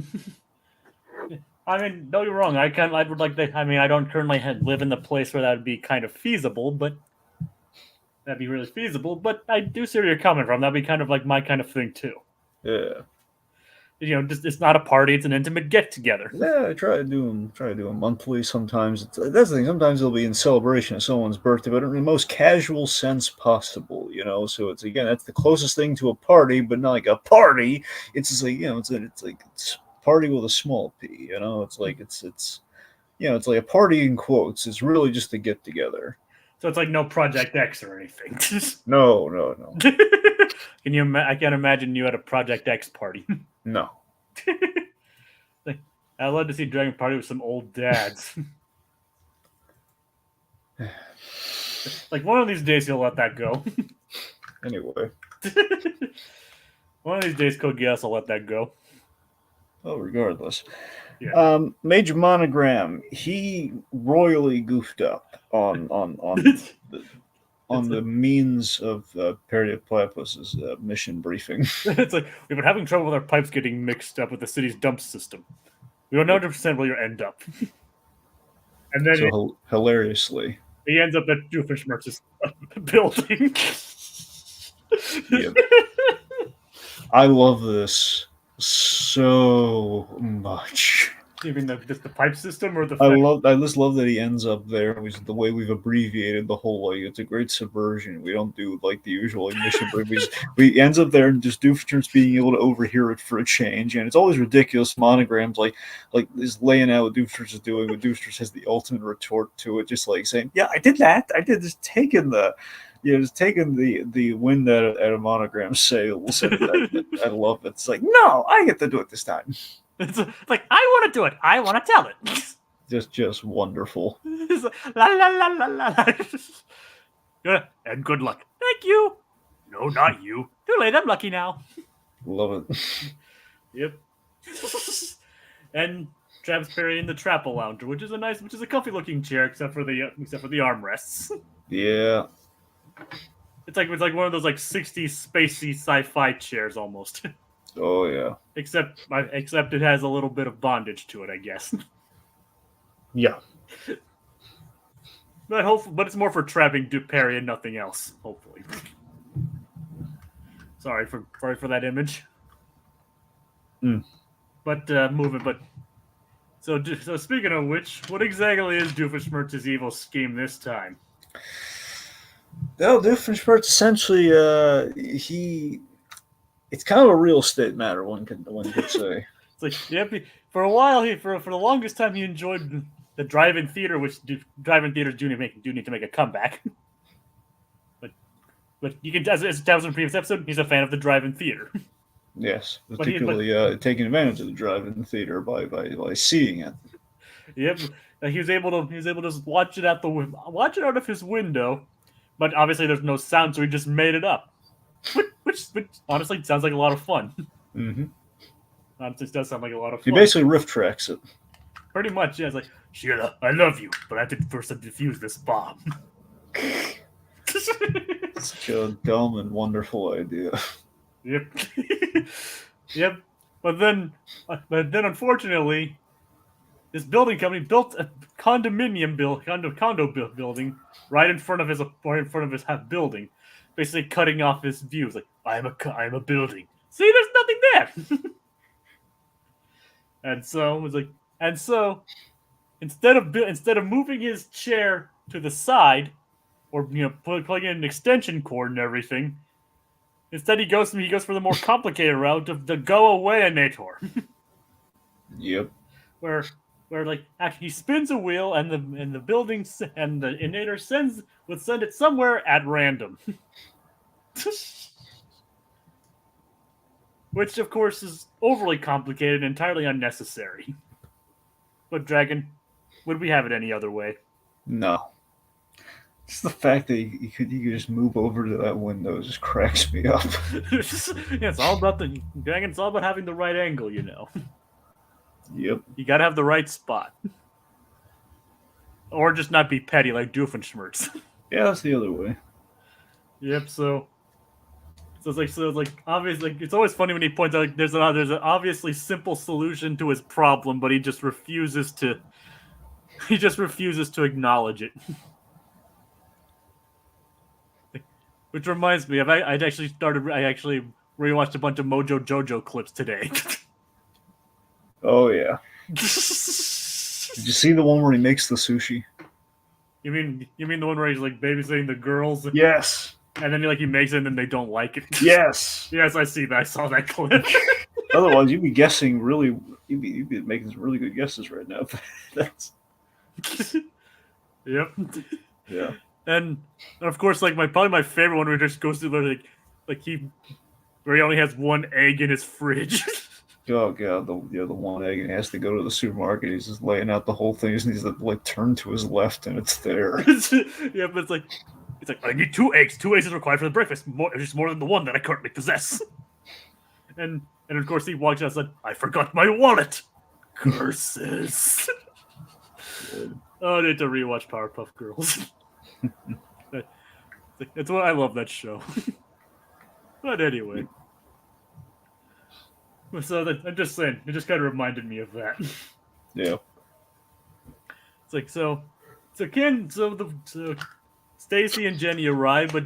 I mean, don't get me wrong. I would like to. I mean, I don't currently live in the place where that would be kind of feasible, but that'd be really feasible. But I do see where you're coming from. That'd be kind of like my kind of thing too. Yeah. It's not a party; it's an intimate get-together. Yeah, I try to do them monthly. Sometimes that's the thing. Sometimes it'll be in celebration of someone's birthday, but in the most casual sense possible. So it's that's the closest thing to a party, but not like a party. It's just like it's party with a small p. It's like it's like a party in quotes. It's really just a get together. So it's like no Project X or anything. No. I can't imagine you at a Project X party. No. I'd love to see Dragon Party with some old dads. Like, one of these days he'll let that go. Anyway. One of these days Code Geass will let that go. Oh, regardless. Yeah. Major Monogram, he royally goofed up on the means of Parody of Platypus's mission briefing. It's like, we've been having trouble with our pipes getting mixed up with the city's dump system. We don't know 100% where you end up. And then so hilariously, he ends up at Doofenshmirtz's building. Yep. I love this so much. You mean just the pipe system, or the? I just love that he ends up there. It was the way we've abbreviated the whole like it's a great subversion. We don't do like the usual like, mission, but we ends up there and just Doofenshmirtz being able to overhear it for a change, and it's always ridiculous monograms like this laying out what Doofenshmirtz is doing. But Doofenshmirtz has the ultimate retort to it, just like saying, "Yeah, I did that. I did just taking the." Just taking the wind out of Monogram's sails. I love it. It's like, no, I get to do it this time. It's like, I want to do it. I want to tell it. Just wonderful. It's like, la la la la la. Yeah, and good luck. Thank you. No, not you. Too late. I'm lucky now. Love it. Yep. And Travis Perry in the Trapple Lounger, which is a comfy looking chair, except for the armrests. Yeah. It's like one of those like 60s spacey sci-fi chairs almost. Oh yeah. Except it has a little bit of bondage to it, I guess. Yeah. But it's more for trapping Perry and nothing else. Hopefully. Sorry for that image. But moving. But so speaking of which, what exactly is Doofenshmirtz's evil scheme this time? No, Doofenshmirtz essentially it's kind of a real estate matter. One could say. It's like, yep. For a while, for the longest time, he enjoyed the drive-in theater, which drive-in theaters do need to make a comeback. But you can, as established in the previous episode, he's a fan of the drive-in theater. Yes, particularly taking advantage of the drive-in theater by seeing it. Yep, he was able to just watch it out of his window, but obviously there's no sound, so he just made it up. Which honestly sounds like a lot of fun. Mm-hmm. Honestly, does sound like a lot of fun. He basically riff tracks it. Pretty much, yeah. It's like, Sheila, I love you, but I have to first defuse this bomb. Such a dumb and wonderful idea. Yep. Yep. But then, unfortunately, this building company built a condo building right in front of his building, basically cutting off his views. Like, I'm a building. See, there's nothing there. And so it was like, instead of moving his chair to the side, or plugging in an extension cord and everything, instead he goes for the more complicated route of the go-away-inator. Yep. Where like actually he spins a wheel and the building and the inator would send it somewhere at random. Which of course is overly complicated and entirely unnecessary. But Dragon, would we have it any other way? No. Just the fact that you could just move over to that window just cracks me up. Yeah, it's all about Dragon. It's all about having the right angle, Yep. You gotta have the right spot. Or just not be petty like Doofenshmirtz. Yeah, that's the other way. Yep, so it's like obviously it's always funny when he points out like, there's an obviously simple solution to his problem, but he just refuses to acknowledge it. Which reminds me of I actually rewatched a bunch of Mojo Jojo clips today. Oh yeah. Did you see the one where he makes the sushi? You mean the one where he's like babysitting the girls? Yes. And then he makes it and then they don't like it? Yes. Yes, I see that. I saw that clip. Otherwise, you'd be guessing really. You'd be making some really good guesses right now. That's. Yep. Yeah. And of course, like probably my favorite one where he just goes to where he only has one egg in his fridge. oh god, the one egg, and he has to go to the supermarket. He's just laying out the whole thing. He just needs to like turn to his left, and it's there. Yeah, but it's like I need 2 eggs. 2 eggs is required for the breakfast. Just more than the one that I currently possess. And of course he walks outside. I forgot my wallet. Curses. Oh, I need to rewatch Powerpuff Girls. That's why I love that show. But anyway. So I'm just saying, it just kind of reminded me of that. Yeah. It's like so Stacy and Jenny arrive, but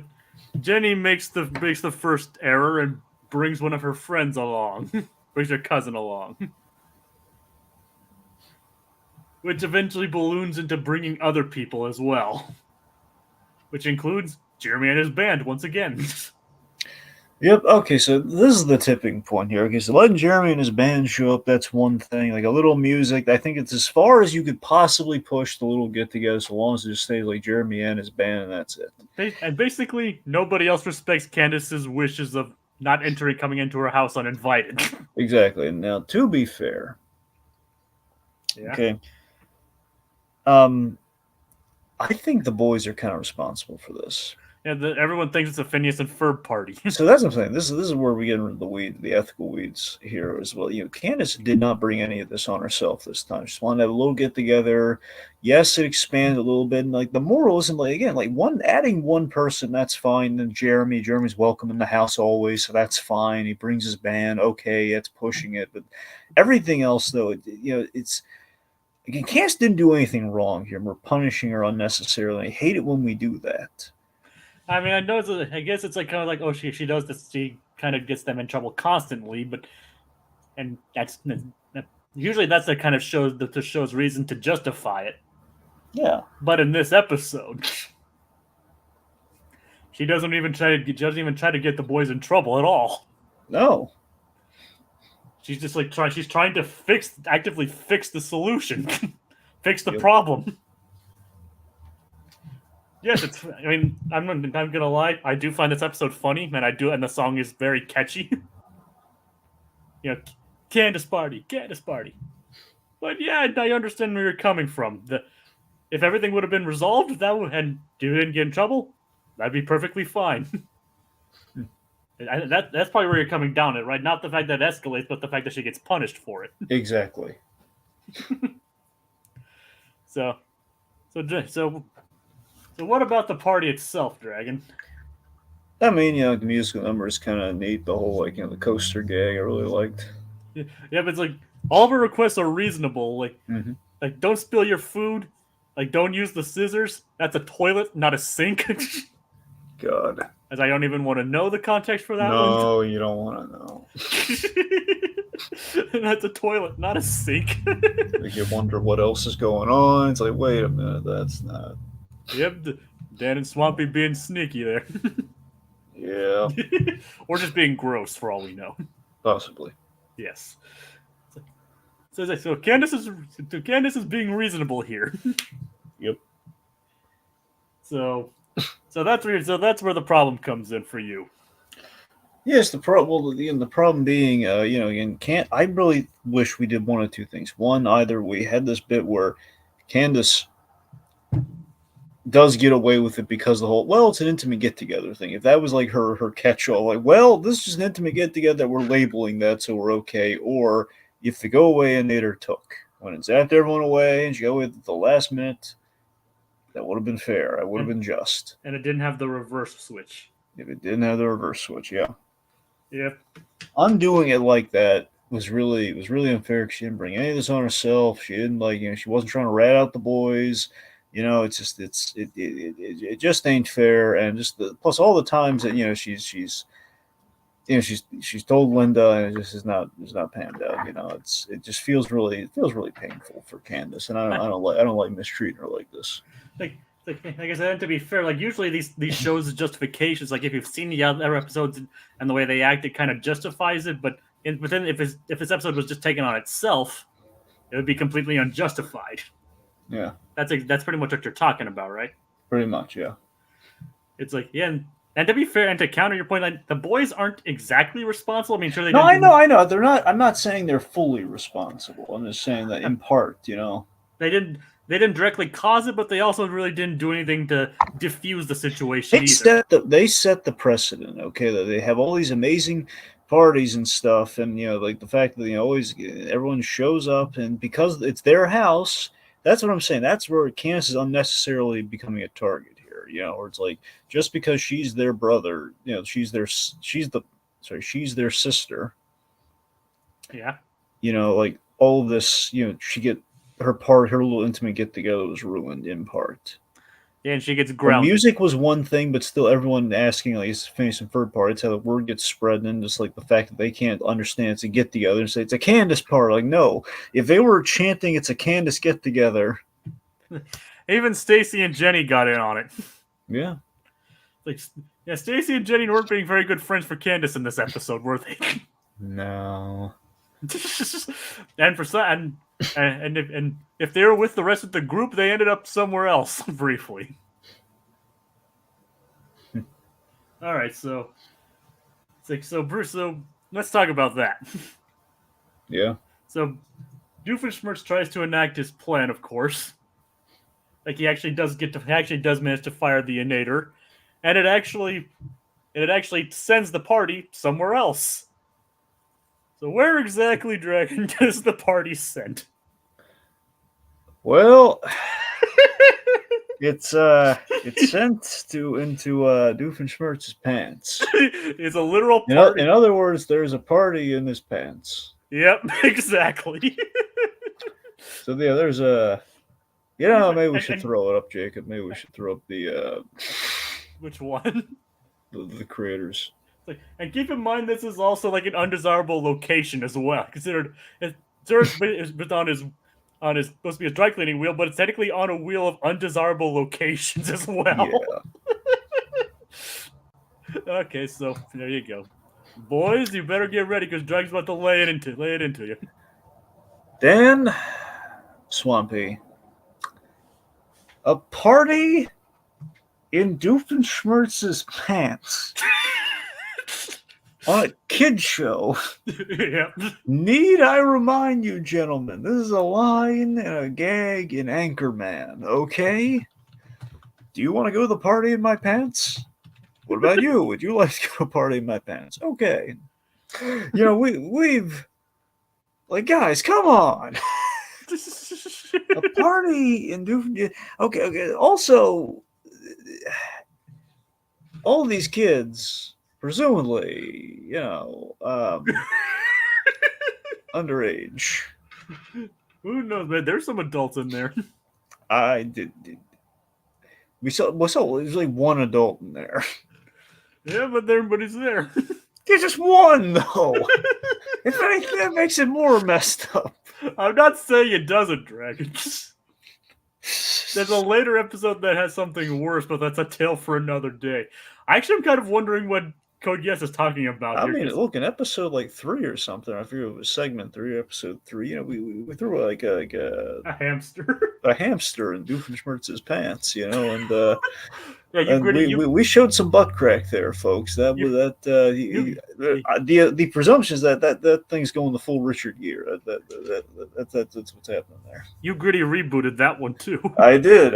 Jenny makes the first error and brings one of her friends along, brings her cousin along, which eventually balloons into bringing other people as well, which includes Jeremy and his band once again. Yep. Okay. So this is the tipping point here. Okay. So letting Jeremy and his band show up, that's one thing. Like a little music. I think it's as far as you could possibly push the little get together, so long as it just stays like Jeremy and his band, and that's it. And basically, nobody else respects Candace's wishes of not coming into her house uninvited. Exactly. Now, to be fair, yeah. Okay. I think the boys are kind of responsible for this. Yeah, everyone thinks it's a Phineas and Ferb party. So that's what I'm saying. This is where we get into the ethical weeds here as well. Candace did not bring any of this on herself this time. She just wanted to have a little get together. Yes, it expanded a little bit. And like the moral isn't adding one person, that's fine. And Jeremy's welcome in the house always, so that's fine. He brings his band. Okay, it's pushing it, but everything else though, it's. Again, Candace didn't do anything wrong here. We're punishing her unnecessarily. I hate it when we do that. I mean, I guess it's like kind of like, oh, she does this. She kind of gets them in trouble constantly, and usually that's the kind of the show's reason to justify it. Yeah. But in this episode, she doesn't even try to get the boys in trouble at all. No. She's just like she's trying to actively fix the solution, fix the problem. Yes, I mean, I'm gonna lie. I do find this episode funny, and the song is very catchy. Candace party. But yeah, I understand where you're coming from. If everything would have been resolved, and you didn't get in trouble, that'd be perfectly fine. That's probably where you're coming down at, right? Not the fact that it escalates, but the fact that she gets punished for it. Exactly. So what about the party itself, Dragon? I mean, the musical number is kind of neat. The whole the coaster gag I really liked. Yeah, but it's like all of her requests are reasonable. Like, like don't spill your food. Like, don't use the scissors. That's a toilet, not a sink. God. As I don't even want to know the context for that one. No, you don't want to know. That's a toilet, not a sink. Like you wonder what else is going on. It's like, wait a minute, that's not. Yep, Dan and Swampy being sneaky there. Yeah. Or just being gross, for all we know. Possibly. Yes. So Candace is being reasonable here. Yep. So that's where the problem comes in for you. Yes, the problem being, I really wish we did one of two things. One, either we had this bit where Candace does get away with it because the whole, it's an intimate get-together thing. If that was like her catch-all, this is just an intimate get-together, we're labeling that, so we're okay. Or if the go-away-inator took, when it's after everyone away and she got away at the last minute, that would have been fair. It would have been just. And it didn't have the reverse switch. If it didn't have the reverse switch, yeah. Yep. Undoing it like that was really unfair because she didn't bring any of this on herself. She didn't she wasn't trying to rat out the boys. It's just it just ain't fair. And just plus all the times that she's told Linda and it just is not panned out. It just feels really painful for Candace, and I don't like mistreating her like this. Like I said, to be fair, usually these shows' justifications, if you've seen the other episodes and the way they act, it kind of justifies it. But if this episode was just taken on itself, it would be completely unjustified. Yeah, that's pretty much what you're talking about, right? Pretty much, yeah. It's And to be fair, and to counter your point, like, the boys aren't exactly responsible. I mean, sure they No, didn't. I know. They're not. I'm not saying they're fully responsible. I'm just saying that in part, They didn't directly cause it, but they also really didn't do anything to diffuse the situation either. They set the precedent. Okay, that they have all these amazing parties and stuff, and like the fact that always everyone shows up, and because it's their house, that's what I'm saying. That's where Candace is unnecessarily becoming a target here. Where it's like just because she's their brother, she's their sister. Yeah. Like all of this, she get her little intimate get together was ruined in part. Yeah, and she gets The grounded. music was one thing, but still everyone asking like it's Phineas and Ferb party. It's how the word gets spread, and just like the fact that they can't understand it's a get together and say it's a Candace party. Like no, if they were chanting it's a Candace get together, even Stacy and Jenny got in on it. Yeah. Like, yeah, Stacy and Jenny weren't being very good friends for Candace in this episode, were they? No. And for some, and if they were with the rest of the group, they ended up somewhere else briefly. All right, so it's like so Bruce. So let's talk about that. Yeah. So Doofenshmirtz tries to enact his plan, of course. Like he actually does manage to fire the inator, and it actually sends the party somewhere else. So where exactly, Dragon, does the party sent? Well, it's sent into Doofenshmirtz's pants. It's a literal party. In other words, there's a party in his pants. Yep, exactly. So yeah, there's a. Maybe we should throw it up, Jacob. Maybe we should throw up the. Which one? The creators. And keep in mind, this is also like an undesirable location as well. Considered it's on his supposed to be a dry cleaning wheel, but it's technically on a wheel of undesirable locations as well. Yeah. Okay, so there you go, boys. You better get ready because Dragon's about to lay it into you. Dan, Swampy, a party in Doofenshmirtz's pants. On a kid show. Yep. Need I remind you, gentlemen, this is a line and a gag in Anchorman, okay? Do you want to go to the party in my pants? What about you? Would you like to go to a party in my pants? Okay. We've like, guys, come on. A party in Doofenshmirtz. Okay. Also, all these kids, presumably, underage. Who knows, man? There's some adults in there. I did. We saw there's like one adult in there. Yeah, but everybody's there. There's just one though. If anything, that makes it more messed up. I'm not saying it doesn't, Dragon. There's a later episode that has something worse, but that's a tale for another day. Actually, I'm kind of wondering what Code Yes is talking about. I mean, look, in episode like 3 or something, I forget it was segment 3, episode 3. We threw like a hamster, a hamster in Doofenshmirtz's pants, and yeah, we showed some butt crack there, folks. The presumption is that thing's going the full Richard gear. That's what's happening there. You Gritty rebooted that one too. I did.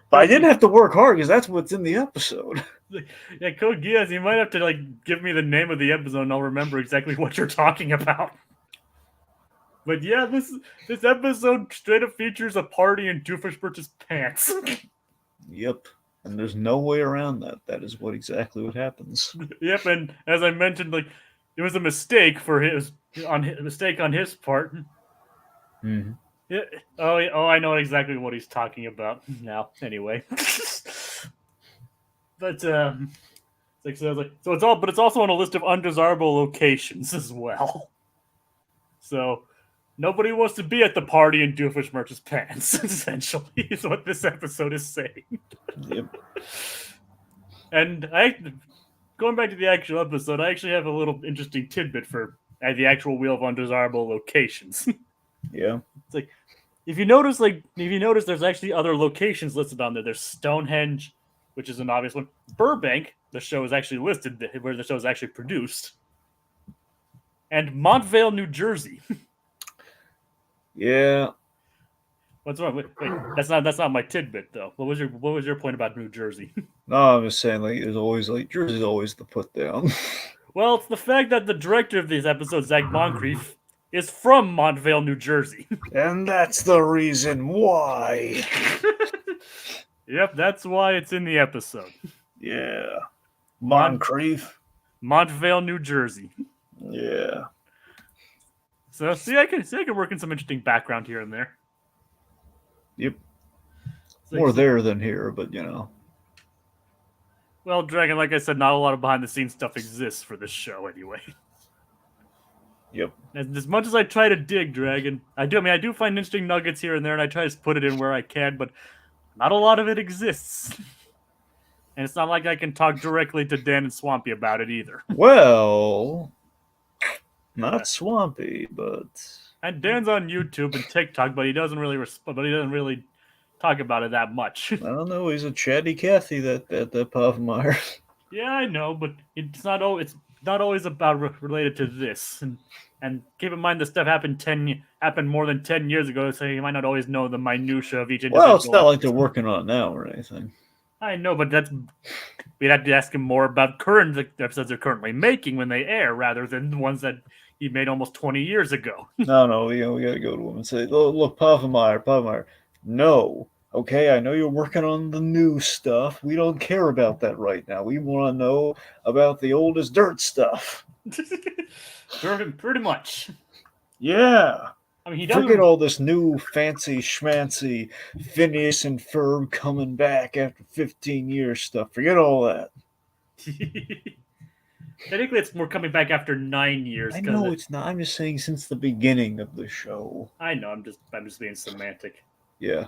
But I didn't have to work hard because that's what's in the episode. Yeah, Code Geass, you might have to give me the name of the episode and I'll remember exactly what you're talking about. But yeah, this episode straight up features a party in Doofenshmirtz's pants. Yep. And there's no way around that. That is exactly what happens. Yep, and as I mentioned, it was a mistake on his part. Mm-hmm. Yeah. Oh, I know exactly what he's talking about now. Anyway, but so it's also on a list of undesirable locations as well. So nobody wants to be at the party in Doofenshmirtz's pants. Essentially, is what this episode is saying. Yep. And going back to the actual episode, I actually have a little interesting tidbit for the actual wheel of undesirable locations. Yeah. It's like if you notice, there's actually other locations listed on there. There's Stonehenge, which is an obvious one. Burbank, the show is actually listed where the show is actually produced. And Montvale, New Jersey. Yeah. What's wrong? Wait, that's not my tidbit though. What was your point about New Jersey? No, I'm just saying, like, there's always, like, Jersey's always the put down. Well, it's the fact that the director of these episodes, Zach Moncrief, is from Montvale, New Jersey. And that's the reason why. Yep, that's why it's in the episode. Yeah. Moncrief. Montvale, New Jersey. Yeah. So I can work in some interesting background here and there. Yep. So, More there than here, but you know. Well, Dragon, like I said, not a lot of behind the scenes stuff exists for this show anyway. Yep. As much as I try to dig, Dragon, I do find interesting nuggets here and there, and I try to put it in where I can, but not a lot of it exists. And it's not like I can talk directly to Dan and Swampy about it either. Well, not Swampy, but and Dan's on YouTube and TikTok, but he doesn't really talk about it that much. I don't know. He's a chatty Cathy, that Poffmeyer. Yeah, I know, but it's not always about related to this. And keep in mind, this stuff happened more than 10 years ago, so you might not always know the minutia of each individual. Well, it's not like they're working on it now or anything. I know, but we'd have to ask him more about the episodes they're currently making when they air, rather than the ones that he made almost 20 years ago. No, we got to go to him and say, look, Poffmeyer, no. Okay, I know you're working on the new stuff. We don't care about that right now. We want to know about the old as dirt stuff. Pretty much. Yeah. I mean, he doesn't forget all this new fancy schmancy Phineas and Ferb coming back after 15 years stuff. Forget all that. Technically, it's more coming back after 9 years. I know it's not. I'm just saying since the beginning of the show. I know. I'm just being semantic. Yeah.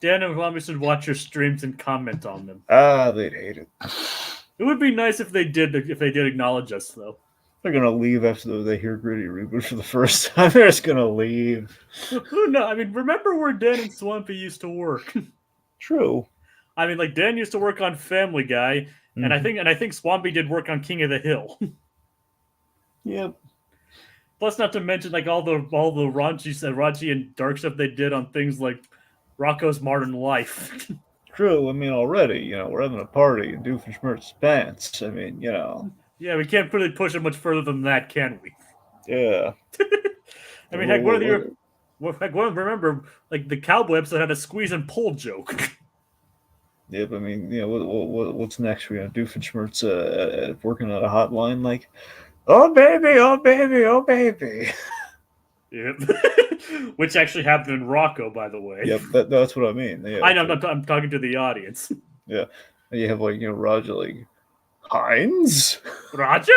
Dan and Kwame should watch your streams and comment on them. They'd hate it. It would be nice if they did acknowledge us, though. They're gonna leave after they hear Gritty Reboot for the first time. They're just gonna leave. Who knows? I mean, remember where Dan and Swampy used to work? True. I mean, like Dan used to work on Family Guy, and I think Swampy did work on King of the Hill. Yep. Plus, not to mention like all the raunchy and dark stuff they did on things like Rocco's Modern Life. True. I mean, already, we're having a party in Doofenshmirtz's pants. I mean, Yeah, we can't really push it much further than that, can we? Yeah. I mean, heck, remember, like the cowboy episode had a squeeze and pull joke. Yep. I mean, what's next? We're gonna Doofenshmirtz working on a hotline, like, oh baby, oh baby, oh baby. Yep. Which actually happened in Rocco, by the way. Yep, that's what I mean. Yeah, I know. I'm talking to the audience. Yeah, and you have Roger like Hines. Roger.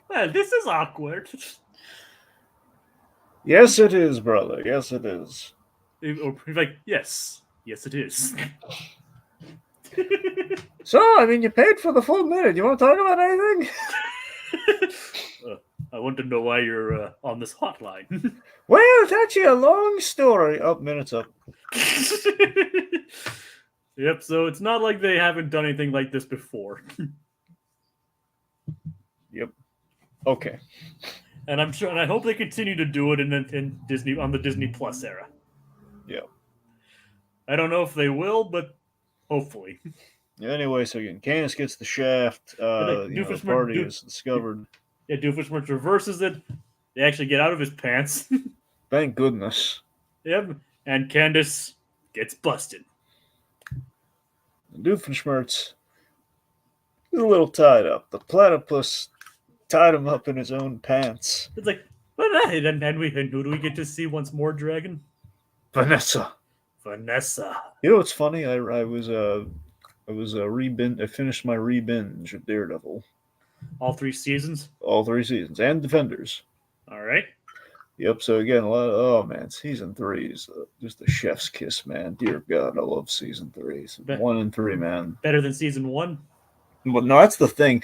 Well, this is awkward. Yes, it is, brother. Yes, it is. Or he's like, yes, it is. So, I mean, you paid for the full minute. You want to talk about anything? I want to know why you're on this hotline. Well, it's actually a long story. Oh, minute's up. Yep, so it's not like they haven't done anything like this before. Yep. Okay. And I'm sure, and I hope they continue to do it in Disney, on the Disney Plus era. Yeah. I don't know if they will, but hopefully. Anyway, so again, Candace gets the shaft. The party is discovered. Yeah, Doofenshmirtz reverses it. They actually get out of his pants. Thank goodness. Yep. And Candace gets busted. Doofenshmirtz is a little tied up. The platypus tied him up in his own pants. It's like, and who do we get to see once more, Dragon? Vanessa. You know what's funny? I finished my re-binge of Daredevil. All 3 seasons? All 3 seasons. And Defenders. All right. Yep, so again, season 3 is just a chef's kiss, man. Dear God, I love season 3. 1 and 3, man. Better than season 1? Well, no, that's the thing.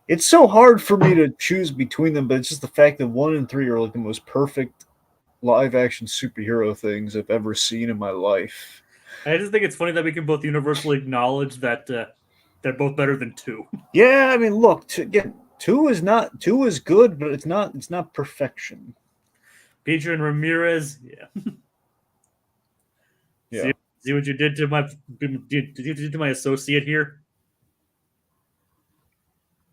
It's so hard for me to choose between them, but it's just the fact that 1 and 3 are like the most perfect live action superhero things I've ever seen in my life. I just think it's funny that we can both universally acknowledge that they're both better than 2. Yeah, I mean, look, again, two is good, but it's not perfection. Peter and Ramirez, yeah. Yeah. See what you did to my associate here?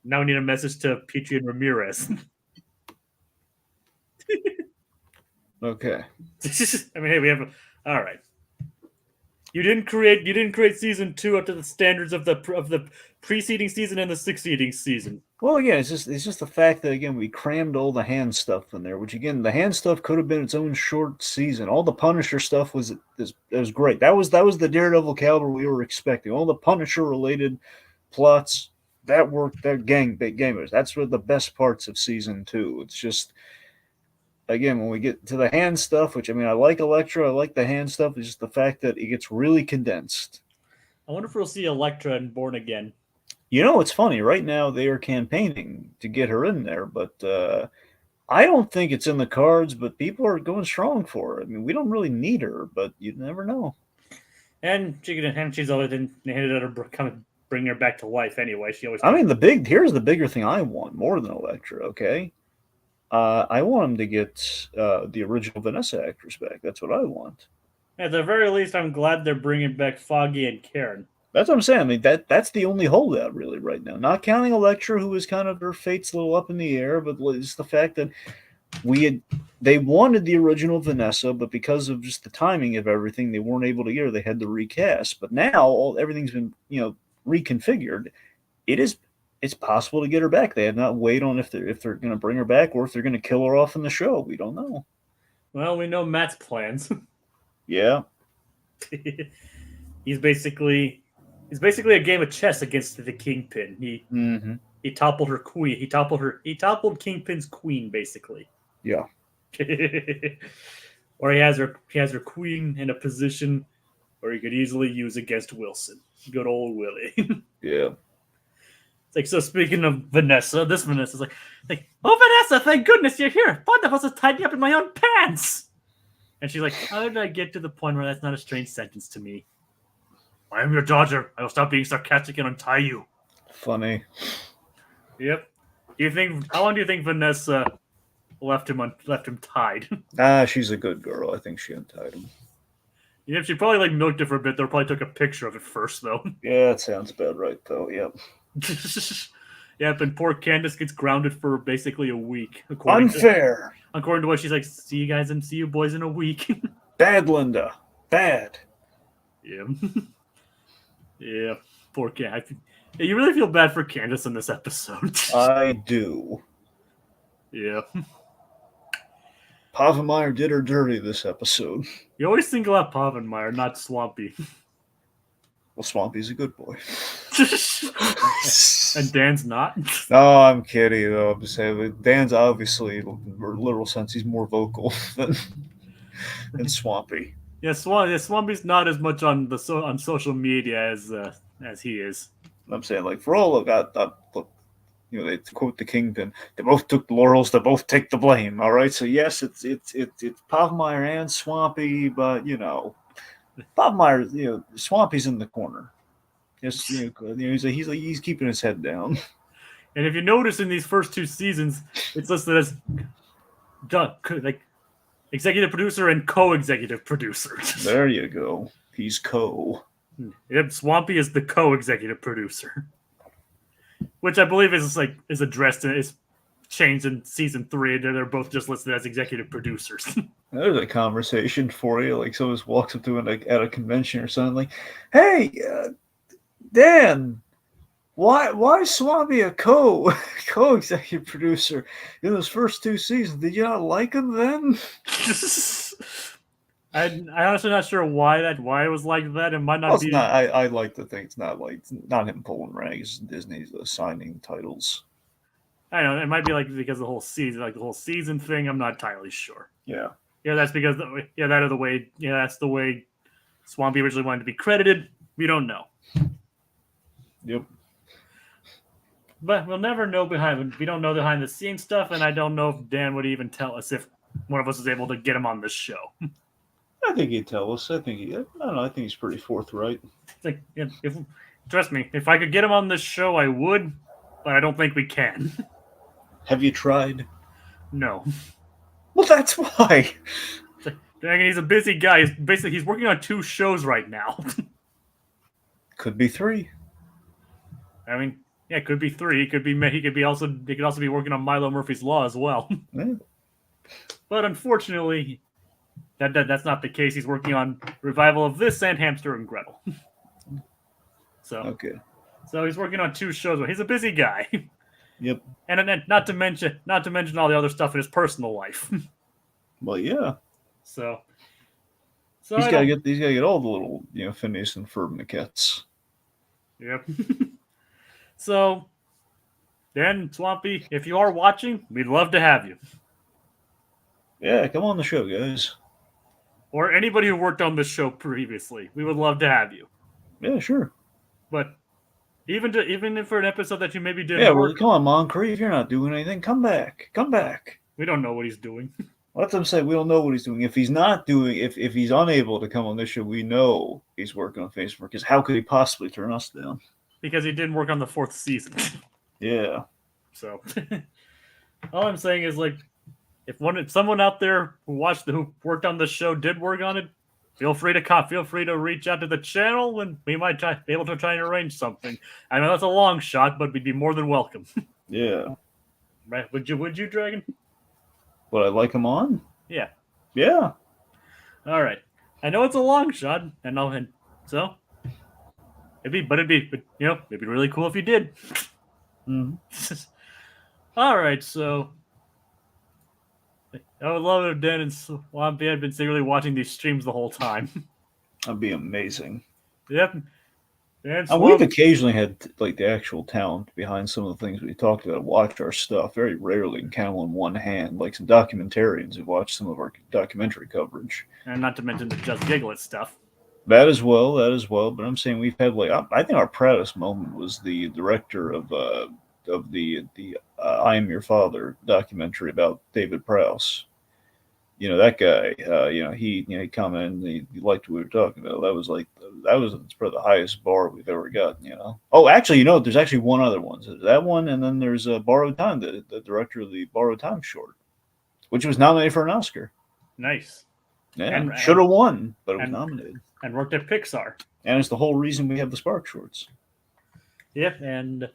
Now we need a message to Petrie and Ramirez. Okay. I mean, hey, we have all right. You didn't create season 2 up to the standards of the preceding season and the succeeding season. Well, again, it's just the fact that again we crammed all the hand stuff in there, which again the hand stuff could have been its own short season. All the Punisher stuff was great. That was the Daredevil caliber we were expecting. All the Punisher related plots that worked. That gamers. That's what the best parts of season 2. It's just again when we get to the hand stuff, which I mean I like Elektra, I like the hand stuff. It's just the fact that it gets really condensed. I wonder if we'll see Elektra in Born Again. You know, it's funny. Right now, they are campaigning to get her in there, but I don't think it's in the cards. But people are going strong for her. I mean, we don't really need her, but you never know. And she's always been handed her kind of bring her back to life anyway. She always. I mean, here's the bigger thing I want more than Elektra. Okay, I want them to get the original Vanessa actress back. That's what I want. At the very least, I'm glad they're bringing back Foggy and Karen. That's what I'm saying. I mean, that's the only holdout really right now. Not counting Elektra, who is kind of her fate's a little up in the air, but it's the fact that they wanted the original Vanessa, but because of just the timing of everything, they weren't able to get her. They had to recast. But now everything's been reconfigured. It's possible to get her back. They have not weighed on if they're going to bring her back or if they're going to kill her off in the show. We don't know. Well, we know Matt's plans. Yeah. He's basically a game of chess against the Kingpin. He toppled her queen. He toppled Kingpin's queen, basically. Yeah. Or he has her queen in a position where he could easily use against Wilson. Good old Willie. Yeah. It's like, so speaking of Vanessa, this Vanessa's like, oh Vanessa, thank goodness you're here. Thought I was tied up in my own pants. And she's like, how did I get to the point where that's not a strange sentence to me? I am your daughter. I will stop being sarcastic and untie you. Funny. Yep. How long do you think Vanessa left him tied? She's a good girl. I think she untied him. Yeah, she probably milked it for a bit. They probably took a picture of it first, though. Yeah, that sounds about right, though. Yep. Yep, and poor Candace gets grounded for basically a week. Unfair. According to what she's like, see you guys and see you boys in a week. Bad, Linda. Bad. Yeah. Yeah, poor Candace. You really feel bad for Candace in this episode. I do. Yeah. Pavenmeyer did her dirty this episode. You always single out Pavenmeyer, not Swampy. Well, Swampy's a good boy. And Dan's not? No, I'm kidding, though. I'm just saying, Dan's obviously, in a literal sense, he's more vocal than Swampy. Yeah, Swampy's not as much on social media as he is. I'm saying, for all of that, look, they quote the Kingpin, they both took the laurels, they both take the blame. All right, so yes, it's Pavenmeyer and Swampy, but Pavenmeyer, Swampy's in the corner. Just he's keeping his head down. And if you notice in these first 2 seasons, it's listed as executive producer and co-executive producer. There you go. He's co. Yep, Swampy is the co-executive producer, which I believe is addressed and is changed in season 3. They're both just listed as executive producers. There's a conversation for you. Someone just walks up to him at a convention or something. Hey, Dan, why Swampy a co-executive producer in those first 2 seasons? Did you not like him then? I'm honestly not sure why it was like that. It might not be. Not, I like to think it's not him pulling ranks. Disney's assigning titles. I don't know. It might be because the whole season thing. I'm not entirely sure. Yeah. Yeah, that's because that's the way Swampy originally wanted to be credited. We don't know. Yep. But we'll never know we don't know behind the scenes stuff, and I don't know if Dan would even tell us if one of us is able to get him on this show. I think he'd tell us. I don't know. I think he's pretty forthright. It's like, trust me, if I could get him on this show, I would, but I don't think we can. Have you tried? No. Well, that's why. Dragon, he's a busy guy. He's working on 2 shows right now. Could be 3. I mean, yeah, it could be 3. He could also be working on Milo Murphy's Law as well. Yeah. But unfortunately, that's not the case. He's working on revival of this and Hamster and Gretel. So he's working on 2 shows. He's a busy guy. Yep. And not to mention all the other stuff in his personal life. Well, yeah. So he's got to get all the little Phineas and Ferb maquettes. Yep. So, Dan, Swampy, if you are watching, we'd love to have you. Yeah, come on the show, guys. Or anybody who worked on this show previously, we would love to have you. Yeah, sure. But even for an episode that you maybe didn't. Yeah, well, come on, Moncrief. If you're not doing anything, come back. Come back. We don't know what he's doing. Let them say we don't know what he's doing. If he's not doing, if he's unable to come on this show, we know he's working on Facebook. Because how could he possibly turn us down? Because he didn't work on the 4th season. Yeah. So, all I'm saying is, like, if someone out there who worked on the show did work on it, feel free to reach out to the channel, and we might be able to try and arrange something. I know that's a long shot, but we'd be more than welcome. Yeah. Right? Would you, Dragon? Would I like him on? Yeah. Yeah. All right. I know it's a long shot, so it'd be really cool if you did. Mm-hmm. All right, so I would love it if Dan and Swampy had been secretly watching these streams the whole time. That'd be amazing. Yep. And we've occasionally had like the actual talent behind some of the things we talked about watch our stuff. Very rarely can count on one hand, like some documentarians who watch some of our documentary coverage. And not to mention the Just Giglet stuff. That as well. But I'm saying we've had I think our proudest moment was the director of the I Am Your Father documentary about David Prowse. That guy. He commented and he liked what we were talking about. That was probably the highest bar we've ever gotten. Oh, actually, there's actually one other one. So there's that one, and then there's Borrowed Time, the director of the Borrowed Time short, which was nominated for an Oscar. Nice. Yeah, should have won, but it was nominated. And worked at Pixar. And it's the whole reason we have the Spark shorts. Yep, and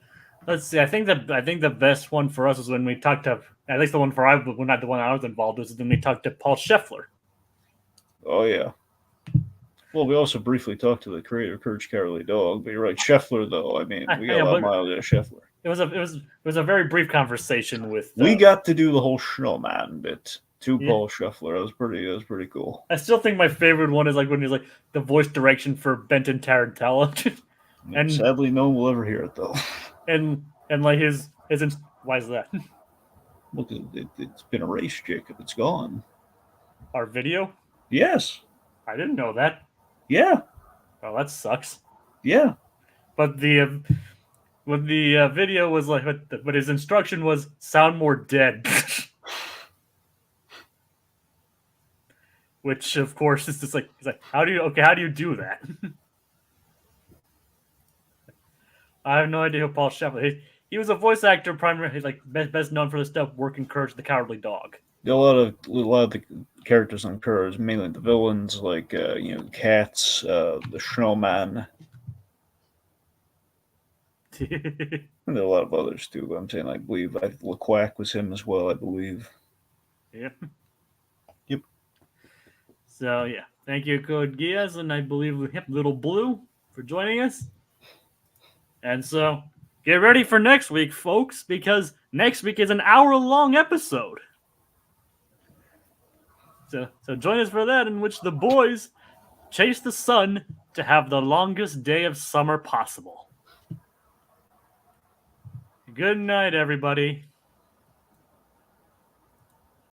let's see. I think the best one for us was when we talked to, at least the one not the one I was involved with, is when we talked to Paul Scheffler. Oh yeah. Well, we also briefly talked to the creator of Courage Cowardly Dog, but you're right, Scheffler though. I mean, we got a lot of miles out of Scheffler. It was a very brief conversation with. We got to do the whole snowman bit to Paul Scheffler. That was pretty cool. I still think my favorite one is like when he's like the voice direction for Benton Tarantella. And sadly, no one will ever hear it though. And like his why is that? Look, it's been erased, Jacob. It's gone. Our video? Yes. I didn't know that. Yeah. Oh, that sucks. Yeah. But the video was like, but his instruction was sound more dead. Which of course is just like, he's like, how do you do that? I have no idea who Paul Scheffler. He was a voice actor, primarily like best known for the stuff working Courage the Cowardly Dog. A lot of the characters on Courage, mainly the villains, like Cats, the Snowman. And there are a lot of others too. But I'm saying, I believe LeQuack was him as well. I believe. Yep. Yep. So yeah, thank you, Code Geass, and I believe Little Blue for joining us. And so, get ready for next week, folks, because next week is an hour-long episode. So join us for that, in which the boys chase the sun to have the longest day of summer possible. Good night, everybody.